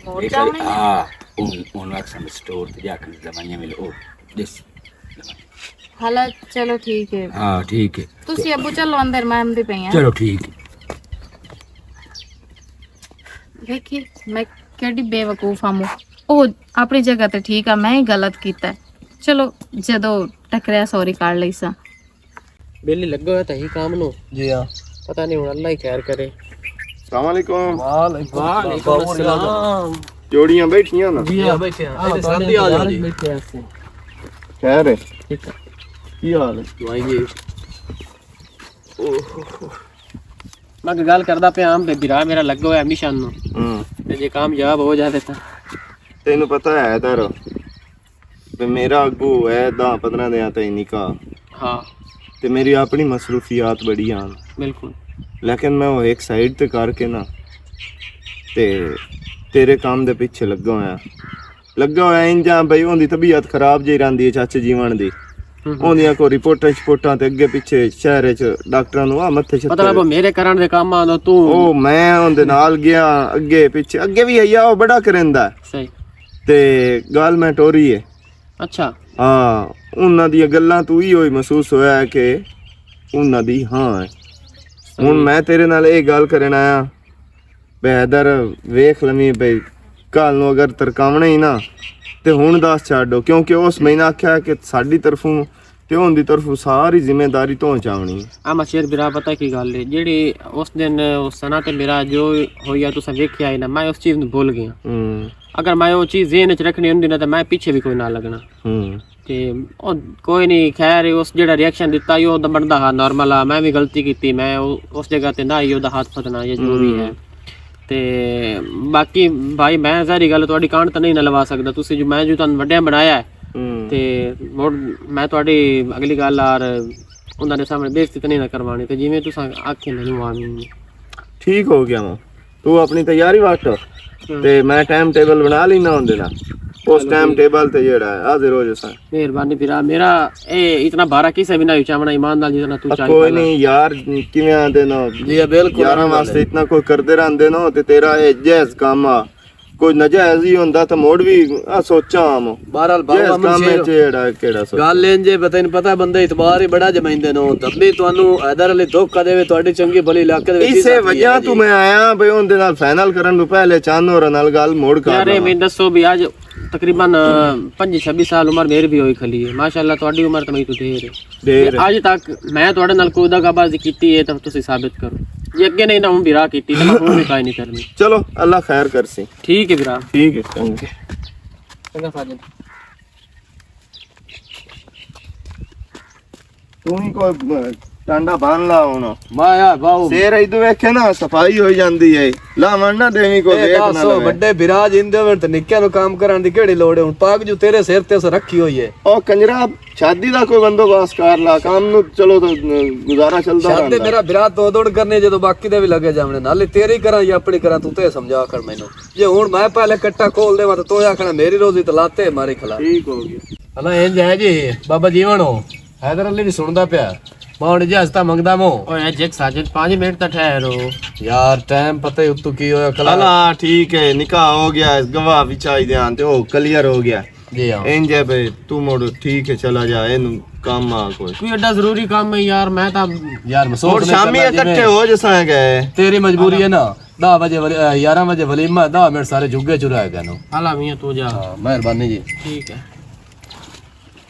मुड़ जावना हां उन अक्सर स्टोर पे जाकर दवाइयां मिले ओ देसी हाला चलो ठीक है हां ठीक है तुसी अब्बू चलो अंदर मैं भी पई हां चलो ठीक है देखी मैं केडी बेवकूफ आमू ओ अपनी जगह ते ठीक है मैं ही गलत कीता है चलो जदों टकरिया सॉरी कर लई सा बेली लगो है तही काम नो जी हां पता नहीं हुन अल्लाह ही खैर करे अस्सलाम वालेकुम वालेकुम अस्सलाम जोड़ियां बैठियां ना जी हां बैठे हैं ऐसे शादी आ जाओ जी बैठे ऐसे खैर है ठीक है की हाल है दवाई जी मैं गल करदा पे आम पे बिरा मेरा लगो है मिशन नो ते जे कामयाब हो जाए तो ਤੈਨੂੰ ਪਤਾ ਹੈ ਦਰ ਵੀ ਮੇਰਾ ਅੱਗੂ ਹੈ 10-15 ਦਿਨਾਂ ਤਾਈਂ ਨਿਕਾਹ हाँ ਤੇ ਮੇਰੀ ਆਪਣੀ ਮਸਰੂਫੀਆਤ ਬੜੀ ਆਨ बिल्कुल ਲੇਕਿਨ ਮੈਂ ਉਹ ਇੱਕ ਸਾਈਡ ਤੇ ਕਰਕੇ ਨਾ ਤੇ ਤੇਰੇ ਕੰਮ ਦੇ ਪਿੱਛੇ ਲੱਗਾ ਹੋਇਆ ਇੰਜਾਂ ਬਈ ਉਹਦੀ ਤਬੀਅਤ ਖਰਾਬ ਜਿਹੀ ਰਹਿੰਦੀ ਹੈ ਚਾਚੇ ਜੀਵਨ ਦੀ ਉਹਦੀਆਂ ਕੋ ਰਿਪੋਰਟਾਂ ਤੇ ਅੱਗੇ ਪਿੱਛੇ ਸ਼ਹਿਰ ਚ ਡਾਕਟਰਾਂ ਨੂੰ ਆ ਮੱਥੇ ਛੱਤੇ मतलब मेरे करण दे काम आंदा तू ਉਹ ਮੈਂ ਉਹਦੇ ਨਾਲ ਗਿਆ ਅੱਗੇ ਪਿੱਛੇ ਅੱਗੇ ਵੀ ਆਇਆ ਉਹ ਬੜਾ ਕਰੰਦਾ सही ਤੇ ਗੱਲ ਮੈਂ ਟੋਰੀ ਹੈ अच्छा ਹਾਂ ਉਹਨਾਂ ਦੀਆਂ ਗੱਲਾਂ ਤੂੰ ਹੀ ਹੋਈ ਮਹਿਸੂਸ ਹੋਇਆ ਕਿ ਉਹਨਾਂ ਦੀ ਹਾਂ ਹੈ ਹੁਣ ਮੈਂ ਤੇਰੇ ਨਾਲ ਇਹ ਗੱਲ ਕਰਨ ਆਇਆ ਬਹਿਦਰ ਵੇਖ ਲਵੀਂ ਬਈ ਕੱਲ ਨੂੰ ਅਗਰ ਤਰਕਾਵਣਾ ਹੀ ਨਾ ਤੇ ਹੁਣ ਦੱਸ ਛੱਡੋ ਕਿਉਂਕਿ ਉਸ ਮਹੀਨਾ ਆਖਿਆ ਕਿ ਸਾਡੀ ਤਰਫੋਂ ਤੇ ਉਹਦੀ ਤਰਫੋਂ ਸਾਰੀ ਜ਼ਿੰਮੇਵਾਰੀ ਤੋਂ ਚਾਵਣੀ आमा शेर बिरा पता की गल है जेड़ी उस दिन उस सना ते मेरा जो होया तुसा वेख्या है ना मैं उस चीज नु भूल गया अगर मैं वो चीज ज़हन च रखनी होंदी ना तो मैं पीछे भी कोई ना लगना ते कोई नहीं खैर उस जेड़ा रिएक्शन दिता यो तो बनदा हा नॉर्मल आ मैं भी गलती कीती मैं उस जगह ते ना ही ओदा हाथ फसना या जो भी है ते बाकी भाई मैं सारी गल तुहाडी कांड तो नहीं ना लवा सकदा तुसी जो मैं जो तुहानू वड्डिया बनाया है ते मुड़ मैं तुहाडी अगली गल आर उन्हां दे सामने बेइज्जती तो नहीं ना करवानी ते जिवें तुसां आखे नहीं मानी ठीक हो गया मैं तू अपनी तैयारी वाट ते मैं टाइम टेबल बना लेना होंदे ना उस टाइम टेबल ते जेड़ा है हाजिर हो जैसा मेहरबानी फिरा मेरा ए इतना बारा किसे भी ना चावना ईमान नाल जितना तू चाह कोई नहीं यार किवें आंदे ना जी बिल्कुल यारां वास्ते इतना कोई करदे रहंदे ना ते तेरा ए जायज काम आ कोई नजायज ही होंदा तो मोड़ भी सोचा आम बहरहाल जायज काम में जेड़ा केड़ा सो गल इंजे तैਨੂੰ ਪਤਾ ਬੰਦੇ ਇਤਬਾਰ ਹੀ ਬੜਾ ਜਮਾਈਂਦੇ ਨੇ ਤੱਬੀ ਤੁਹਾਨੂੰ ਇਧਰ ਵਾਲੇ ਧੋਖਾ ਦੇਵੇ ਤੁਹਾਡੀ ਚੰਗੀ ਭਲੀ ਇਲਾਕੇ ਦੇ ਵਿੱਚ ਇਸੇ ਵਜ੍ਹਾ ਤੂੰ ਮੈਂ ਆਇਆ ਬਈ ਉਹਦੇ ਨਾਲ ਫਾਈਨਲ ਕਰਨ ਤੋਂ ਪਹਿਲੇ ਚੰਨ ਹੋਰ ਨਾਲ ਗੱਲ ਮੋੜ ਕਰ यार मैं दसो भी आज तकरीबन 25-26 साल उम्र मेरी भी होई खली है माशाल्लाह ਤੁਹਾਡੀ ਉਮਰ ਤਾਂ ਮੈਨੂੰ ਦੇਰ ਅੱਜ ਤੱਕ ਮੈਂ ਤੁਹਾਡੇ ਨਾਲ ਕੋਈ ਦਗਾਬਾਜ਼ੀ ਕੀਤੀ ਹੈ ਤਾਂ ਤੁਸੀਂ ਸਾਬਿਤ ਕਰੋ ਜੇ ਅੱਗੇ ਨਹੀਂ ਨਾ ਹੁਣ ਵਿਰਾ ਕੀਤੀ ਤਾਂ ਮੈਂ ਹੁਣ ਵੀ ਕਾਇ ਨਹੀਂ ਕਰਨੀ ਚਲੋ ਅੱਲਾ ਖੈਰ ਕਰਸੀ ਠੀਕ ਹੈ ਵਿਰਾ ਠੀਕ ਹੈ ਚੰਗੇ ਚੰਗਾ ਸਾਜਨ ਤੂੰ ਹੀ ਕੋਈ ਟਾਂਡਾ ਬੰਨ ਲਾ ਹੁਣ ਮੈਂ ਆ ਬਾਉ ਸ਼ੇਰ ਇਦੋਂ ਵੇਖੇ ਨਾ ਸਫਾਈ ਹੋਈ ਜਾਂਦੀ ਹੈ ਲਾਵਣ ਨਾ ਦੇਵੀਂ ਕੋਈ ਵੇਖ ਨਾ ਦੱਸੋ ਵੱਡੇ ਵਿਰਾਜ ਇੰਦੇ ਵਰ ਤੇ ਨਿੱਕਿਆਂ ਨੂੰ ਕੰਮ ਕਰਨ ਦੀ ਕਿਹੜੀ ਲੋੜ ਹੈ ਹੁਣ ਪਾਗ ਜੋ ਤੇਰੇ ਸਿਰ ਤੇ ਉਸ ਰੱਖੀ ਹੋਈ ਹੈ ਉਹ ਕੰਜਰਾ ਸ਼ਾਦੀ ਦਾ ਕੋਈ ਬੰਦੋਬਸਤ ਕਰ ਲਾ ਕੰਮ ਨੂੰ ਚਲੋ ਤਾਂ ਗੁਜ਼ਾਰਾ ਚੱਲਦਾ ਸ਼ਾਦੇ ਰਹਿੰਦਾ ਮੇਰਾ ਵਿਰਾਜ ਤੋਂ ਦੌੜ ਕਰਨੇ ਜਦੋਂ ਬਾਕੀ ਦੇ ਵੀ ਲੱਗੇ ਜਾਵਣੇ ਨਾਲੇ ਤੇਰੀ ਕਰਾਂ ਜਾਂ ਆਪਣੀ ਕਰਾਂ ਤੂੰ ਤੇ ਸਮਝਾ ਕਰ ਮੈਨੂੰ ਜੇ ਹੁਣ ਮੈਂ ਪਹਿਲੇ ਕੱਟਾ ਖੋਲ ਦੇਵਾਂ ਤਾਂ ਤੂੰ ਆਖਣਾ ਮੇਰੀ ਰੋਜ਼ੀ ਤੇ ਲਾਤੇ ਮਾਰੇ ਖਲਾ ਠੀਕ ਹੋ ਗਿਆ ਹਲਾ ਇੰਜ ਹੈ ਜੀ ਬਾਬਾ ਜੀਵਨ ਹੋ ਹੈਦਰ ਅਲੀ ਵੀ ਸੁਣਦਾ ਪਿਆ ਮੈਂ ਹੁਣ ਜੀ ਹਸਤਾ ਮੰਗਦਾ ਮੋ ਓਏ ਜੇਕ ਸਾਜਨ 5 ਮਿੰਟ ਤੱਕ ਠਹਿਰੋ ਯਾਰ ਟਾਈਮ ਪਤਾ ਹੀ ਉੱਤੋਂ ਕੀ ਹੋਇਆ ਕਲਾ ਚਲਾ ਠੀਕ ਹੈ ਨਿਕਾਹ ਹੋ ਗਿਆ ਗਵਾਹ ਵੀ ਚਾਹੀਦੇ ਆਂ ਤੇ ਉਹ ਕਲੀਅਰ ਹੋ ਗਿਆ ਜੀ ਹਾਂ ਇੰਜ ਹੈ ਬਈ ਤੂੰ ਮੋੜ ਠੀਕ ਹੈ ਚਲਾ ਜਾ ਇਹਨੂੰ ਕੰਮ ਆ ਕੋਈ ਐਡਾ ਜ਼ਰੂਰੀ ਕੰਮ ਹੈ ਯਾਰ ਮੈਂ ਤਾਂ ਯਾਰ ਹੋਰ ਮਸੂਦ ਸ਼ਾਮੀ ਇਕੱਠੇ ਹੋ ਜਸਾਂ ਗਏ ਤੇਰੀ ਮਜਬੂਰੀ ਹੈ ਨਾ 10 ਵਜੇ 11 ਵਜੇ ਵਲੀਮਾ 10 ਮਿੰਟ ਸਾਰੇ ਜੁੱਗੇ ਚੁਰਾਏ ਗਏ ਨੂੰ ਹਾਲਾ ਮੀਆਂ ਤੂੰ ਜਾ ਹਾਂ ਮਿਹਰਬਾਨੀ ਜੀ ठीक है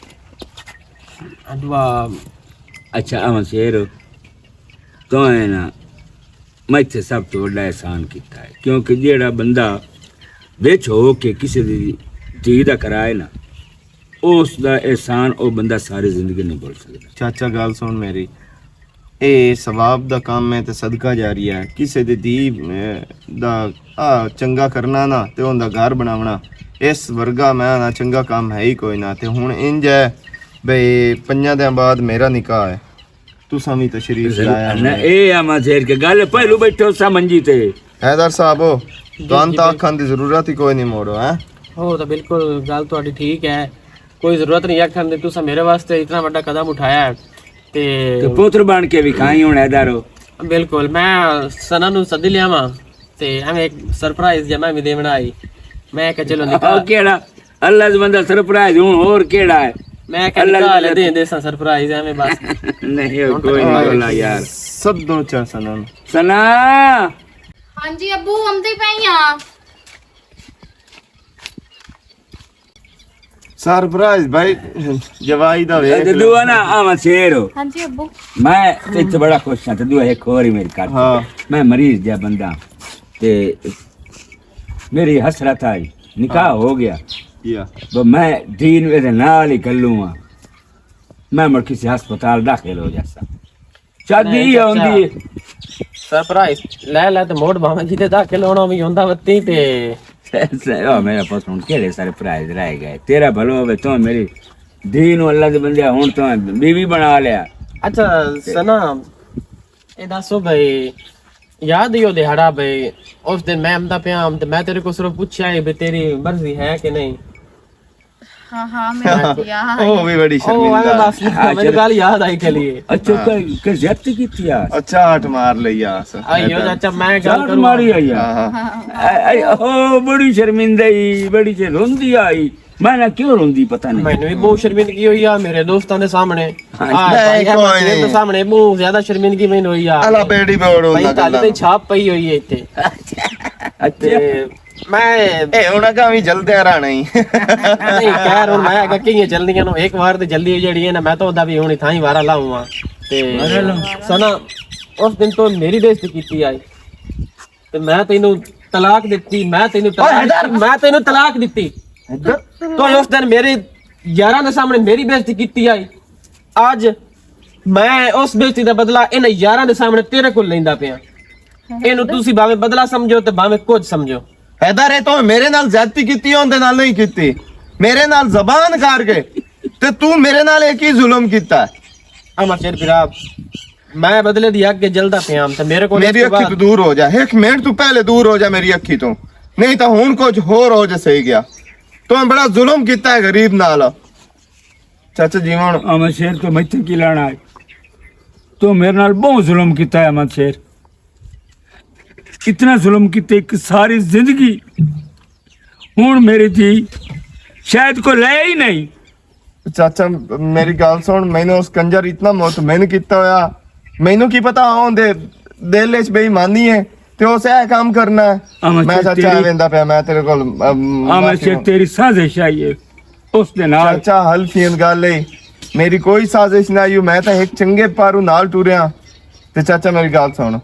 अदवा अच्छा अमन शेर तो है ना मैं इत्थे सब तो बड़ा एहसान किया है क्योंकि जेड़ा बंदा विच हो के किसी दी धी दा कराए ना उस दा एहसान ओ बंदा सारी जिंदगी नहीं भूल सकदा ਚਾਚਾ ਗੱਲ ਸੁਣ ਮੇਰੀ ਇਹ ਸਵਾਬ ਦਾ ਕੰਮ ਹੈ ਤੇ ਸਦਕਾ ਜਾਰੀ ਹੈ ਕਿਸੇ ਦੇ ਦੀ ਦਾ ਚੰਗਾ ਕਰਨਾ ਨਾ ਤੇ ਉਹਦਾ ਘਰ ਬਣਾਉਣਾ ਇਸ ਵਰਗਾ ਮੈਂ ਨਾ ਚੰਗਾ ਕੰਮ ਹੈ ਹੀ ਕੋਈ ਨਾ ਤੇ ਹੁਣ ਇੰਜ ਹੈ ਬਈ 5 ਦਿਨਾਂ ਬਾਅਦ ਮੇਰਾ ਨਿਕਾਹ ਹੈ ਤੁਸੀਂ ਵੀ ਤਸ਼ਰੀਫ ਲਾਇਆ ना ए अमन शेर के गल पहलू बैठो सा मंजी ते हैदर साहब ਤੁਹਾਨੂੰ ਤਾਂ ਅੱਖਾਂ ਦੀ ਜ਼ਰੂਰਤ ਹੀ ਕੋਈ ਨਹੀਂ ਮੋੜੋ ਹੈ। ਉਹ ਤਾਂ ਬਿਲਕੁਲ ਗੱਲ ਤੁਹਾਡੀ ਠੀਕ ਹੈ, ਕੋਈ ਜ਼ਰੂਰਤ ਨਹੀਂ ਆਖਣ ਦੀ। ਤੁਸੀਂ ਮੇਰੇ ਵਾਸਤੇ ਇਤਨਾ ਵੱਡਾ ਕਦਮ ਉਠਾਇਆ ਹੈ ਤੇ ਤੇ ਪੁੱਤਰ ਬਣ ਕੇ ਵੀ ਖਾਈ ਹੁਣ ਇਧਰੋ। ਬਿਲਕੁਲ ਮੈਂ ਸਨਾ ਨੂੰ ਸੱਦ ਲਿਆਵਾਂ ਤੇ ਐਵੇਂ ਇੱਕ ਸਰਪ੍ਰਾਈਜ਼ ਜਮਾ ਵੀ ਦੇਵਣਾ ਆਈ। ਮੈਂ ਕਿਹਾ ਚਲੋ ਨਿਕਾਹ ਕਿਹੜਾ ਅੱਲਾ ਦਾ ਬੰਦਾ ਸਰਪ੍ਰਾਈਜ਼ ਹੁਣ ਹੋਰ ਕਿਹੜਾ ਹੈ? ਮੈਂ ਕਿਹਾ ਨਿਕਾਹ ਲੈ ਦੇ ਸਾਂ ਸਰਪ੍ਰਾਈਜ਼ ਐਵੇਂ ਬਸ। ਨਹੀਂ ਉਹ ਕੋਈ ਨਹੀਂ ਬੋਲਾ ਯਾਰ। ਸੱਦੋ ਚਾ ਸਨਨ ਸਨਾ ਹਾਂਜੀ ਅੱਬੂ ਆਉਂਦੀ ਪਈ ਆ। ਸਰਪ੍ਰਾਈਜ਼ ਭਾਈ ਜਵਾਈ ਦਾ ਵੇਖ ਤੇ ਦੁਆ ਨਾ ਆਵਾਂ ਸ਼ੇਰੋ। ਹਾਂਜੀ ਅੱਬੂ। ਮੈਂ ਤੇ ਇੱਥੇ ਬੜਾ ਖੁਸ਼ ਹਾਂ ਤੇ ਦੁਆ ਇੱਕ ਹੋਰ ਹੀ ਮੇਰੀ ਕਰ। ਹਾਂ ਮੈਂ ਮਰੀਜ਼ ਜਿਹਾ ਬੰਦਾ ਤੇ ਮੇਰੀ ਹਸਰਤ ਆਈ ਨਿਕਾਹ ਹੋ ਗਿਆ ਯਾ तो मैं दीन मेरे नाल ही कर लूँगा। मैं मुड़ किसी अस्पताल दाखिल हो जाता। शादी ही होंदी है। ਸਰਪ੍ਰਾਈਜ਼ ਲੈ ਤੇ ਮੋੜ ਭਾਵੇਂ ਜਿੱਤੇ ਦਾਖਲ ਹੋਣਾ ਵੀ ਹੁੰਦਾ ਬੱਤੀ ਤੇ ओ मेरा पुत्र हुन केड़े सारे प्राइज रह गए। तेरा भलो होवे तो मेरी दीन अल्लाह दे बंदे हुन तो बीवी बना लिया। ਅੱਛਾ ਸਨਾ ਇਹ ਦੱਸੋ ਬਈ ਯਾਦ ਹੀ ਉਹ ਦਿਹਾੜਾ ਬਈ ਉਸ ਦਿਨ ਮੈਂ ਆਮਦਾ ਪਿਆ ਤੇ ਮੈਂ ਤੇਰੇ ਕੋਲ ਸਿਰਫ ਪੁੱਛਿਆ ਹੈ ਵੀ ਤੇਰੀ ਮਰਜ਼ੀ ਹੈ ਕਿ ਨਹੀਂ। हाँ हाँ मेरा दिया ਉਹ ਵੀ ਬੜੀ ਉਹ ਐਵੇਂ ਸ਼ਰਮਿੰਦਾ ਬਸ ਮੈਨੂੰ ਗੱਲ ਯਾਦ ਆਈ ਚਲੀਏ। अच्छा कर जब्त की थी यार। ਅੱਛਾ ਹਟ ਮਾਰ ਲਈ ਆਸ ਆਇਓ ਚਾਚਾ ਮੈਂ ਗੱਲ चार ਕਰੂੰ। मारी आई यार। ਹਾਂ ओ बड़ी शर्मिंदा ही बड़ी से रोंदी आई। मैं ना क्यों रोंदी पता नहीं। ਮੈਨੂੰ ਵੀ ਬਹੁਤ ਸ਼ਰਮਿੰਦਗੀ ਹੋਈ ਆ ਮੇਰੇ ਦੋਸਤਾਂ ਦੇ ਸਾਹਮਣੇ। ਨਹੀਂ, ਕੋਈ ਨਹੀਂ। ਦੇ ਸਾਹਮਣੇ ਬਹੁਤ ਜ਼ਿਆਦਾ ਸ਼ਰਮਿੰਦਗੀ ਮੈਨੂੰ ਹੋਈ ਆ। ਅਲਾ ਬੇੜੀ ਬੋੜ ਭਾਈ ਹੁੰਦਾ ਤੁਹਾਡੇ ਤੇ ਛਾਪ ਪਈ ਹੋਈ ਹੈ ਇੱਥੇ अच्छा ਤੇ ਮੈਂ ਇਹ ਉਹਨਾਂ ਕਾ ਵੀ ਜਲਦੇ ਰਹਿਣਾ ਹੀ ਨਹੀਂ ਕਹਿ ਹੁਣ ਮੈਂ ਅੱਗੇ ਕਿਹੀਆਂ ਚੱਲਦੀਆਂ ਨੂੰ ਇੱਕ ਵਾਰ ਤੇ ਜਲਦੀ ਜਿਹੜੀ ਹੈ ਨਾ ਮੈਂ ਤਾਂ ਉਹਦਾ ਵੀ ਹੁਣ ਥਾਂ ਹੀ ਵਾਰਾ ਲਾਉਂਗਾ ਤੇ ਸਨਾ ਉਸ ਦਿਨ ਤੋਂ ਮੇਰੀ ਬੇਇੱਜ਼ਤੀ ਕੀਤੀ ਆਈ ਤੇ ਮੈਂ ਤੈਨੂੰ ਤਲਾਕ ਦਿੱਤੀ। ਮੈਂ ਤੈਨੂੰ ਤਲਾਕ ਦਿੱਤੀ। ਤੂੰ ਉਸ ਦਿਨ ਮੇਰੇ ਯਾਰਾਂ ਦੇ ਸਾਹਮਣੇ ਮੇਰੀ ਬੇਇੱਜ਼ਤੀ ਕੀਤੀ ਆਈ। ਅੱਜ ਮੈਂ ਉਸ ਬੇਇੱਜ਼ਤੀ ਦਾ ਬਦਲਾ ਇਹਨਾਂ ਯਾਰਾਂ ਦੇ ਸਾਹਮਣੇ ਤੇਰੇ ਕੋਲ ਲੈਂਦਾ ਪਿਆ। ਇਹਨੂੰ ਤੁਸੀਂ ਭਾਵੇਂ ਬਦਲਾ ਸਮਝੋ ਤੇ ਭਾਵੇਂ ਕੁਝ ਸਮਝੋ। ਹੈਦਰ ਇਹ ਤਾਂ ਮੇਰੇ ਨਾਲ ਜ਼ਿਆਦਤੀ ਕੀਤੀ ਉਹਦੇ ਨਾਲ ਨਹੀਂ ਕੀਤੀ। ਮੇਰੇ ਨਾਲ ਜ਼ਬਾਨ ਕਰਕੇ ਤੇ ਤੂੰ ਮੇਰੇ ਨਾਲ ਇੱਕ ਹੀ ਜ਼ੁਲਮ ਕੀਤਾ। ਅਮਰ ਸ਼ੇਰ ਪਿਰਾਬ ਮੈਂ ਬਦਲੇ ਦੀ ਅੱਗੇ ਜਲਦਾ ਪਿਆ ਤੇ ਮੇਰੇ ਕੋਲ ਮੇਰੀ ਅੱਖੀ ਤੋਂ ਦੂਰ ਹੋ ਜਾ। ਇੱਕ ਮਿੰਟ ਤੂੰ ਪਹਿਲੇ ਦੂਰ ਹੋ ਜਾ ਮੇਰੀ ਅੱਖੀ ਤੋਂ, ਨਹੀਂ ਤਾਂ ਹੁਣ ਕੁਝ ਹੋਰ ਹੋ ਜਾ। ਸਹੀ ਗਿਆ ਤੂੰ ਬੜਾ ਜ਼ੁਲਮ ਕੀਤਾ ਹੈ ਗਰੀਬ ਨਾਲ। ਚਾਚਾ ਜੀ ਹੁਣ अमन शेर तो मैथे की लाना है। तो मेरे नाल बहुत जुल्म किया है अमन शेर। इतना जुल्म किते एक सारी जिंदगी हुन मेरी थी शायद को ले ही नहीं। ਚਾਚਾ ਮੇਰੀ ਗੱਲ ਸੁਣ, ਮੈਨੂੰ ਉਸ ਕੰਜਰ ਇਤਨਾ ਮੁਤਮਿਨ ਕੀਤਾ ਹੋਇਆ, ਮੈਨੂੰ ਕੀ ਪਤਾ ਉਹਦੇ ਦਿਲ ਵਿੱਚ ਬੇਈਮਾਨੀ ਹੈ ਤੇ ਉਸ ਇਹ ਕੰਮ ਕਰਨਾ ਹੈ। ਅਮਨ ਮੈਂ ਸ਼ੇਰ ਚਾਚਾ ਤੇਰੀ- ਵੇਂਦਾ ਪਿਆ ਮੈਂ ਤੇਰੇ ਕੋਲ अमन शेर तेरी साजिश आई है उस दिन नाल। ਚਾਚਾ ਹਲਫੀਨ ਗੱਲ ਹੈ, ਮੇਰੀ ਕੋਈ ਸਾਜ਼ਿਸ਼ ਨਾ ਆਈ। ਮੈਂ ਤਾਂ ਇੱਕ ਚੰਗੇ ਪਾਰੂ ਨਾਲ ਟੁਰਿਆ ਤੇ ਚਾਚਾ ਮੇਰੀ ਗੱਲ ਸੁਣ,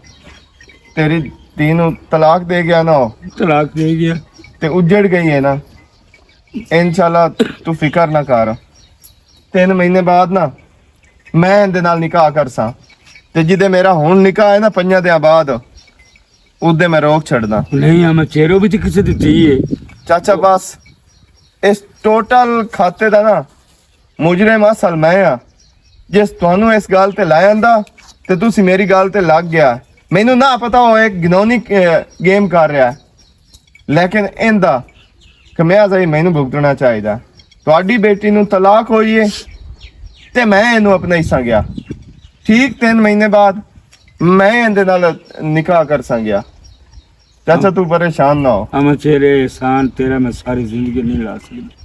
ਤੇਰੀ ਧੀ ਨੂੰ ਤਲਾਕ ਦੇ ਗਿਆ ਨਾ ਉਹ, तलाक दे गया। ਤੇ ਉੱਜੜ ਗਈ ਹੈ ਨਾ। ਇਨਸ਼ਾਅੱਲਾ ਤੂੰ ਫਿਕਰ ਨਾ ਕਰ। 3 ਮਹੀਨੇ ਬਾਅਦ ਨਾ ਮੈਂ ਇਹਦੇ ਨਾਲ ਨਿਕਾਹ ਕਰਸਾਂ ਤੇ ਜਿਹਦੇ ਮੇਰਾ ਹੁਣ ਨਿਕਾਹ ਹੈ ਨਾ 5 ਦਿਨਾਂ ਬਾਅਦ ਉਹਦੇ ਮੈਂ ਰੋਕ ਛੱਡਦਾ। नहीं अमन शेरो भी तो किसी दी थी है। ਚਾਚਾ ਬਸ ਇਸ ਟੋਟਲ ਖਾਤੇ ਦਾ ਨਾ ਮੁਜਰਮ ਅਸਲ ਮੈਂ ਆ। ਜਿਸ ਤੁਹਾਨੂੰ ਇਸ ਗੱਲ ਤੇ ਲੈ ਆਂਦਾ ਤੇ ਤੁਸੀਂ ਮੇਰੀ ਗੱਲ ਤੇ ਲੱਗ ਗਿਆ। ਮੈਨੂੰ ਨਾ ਪਤਾ ਉਹ ਇੱਕ ਗਿਨੌਨੀ ਗੇਮ ਕਰ ਰਿਹਾ ਹੈ, ਲੇਕਿਨ ਇਹਦਾ ਕਮਿਆਜ਼ਾ ਹੀ ਮੈਨੂੰ ਭੁਗਤਣਾ ਚਾਹੀਦਾ। ਤੁਹਾਡੀ ਬੇਟੀ ਨੂੰ ਤਲਾਕ ਹੋਈ ਹੈ ਤੇ ਮੈਂ ਇਹਨੂੰ ਆਪਣਾ ਹਿੱਸਾ ਗਿਆ। ਠੀਕ 3 ਮਹੀਨੇ ਬਾਅਦ ਮੈਂ ਇਹਦੇ ਨਾਲ ਨਿਕਾਹ ਕਰ ਸੰਗਿਆ। चाचा तू परेशान ना हो। अमन शेर एहसान तेरा मैं सारी जिंदगी नहीं ला सकता।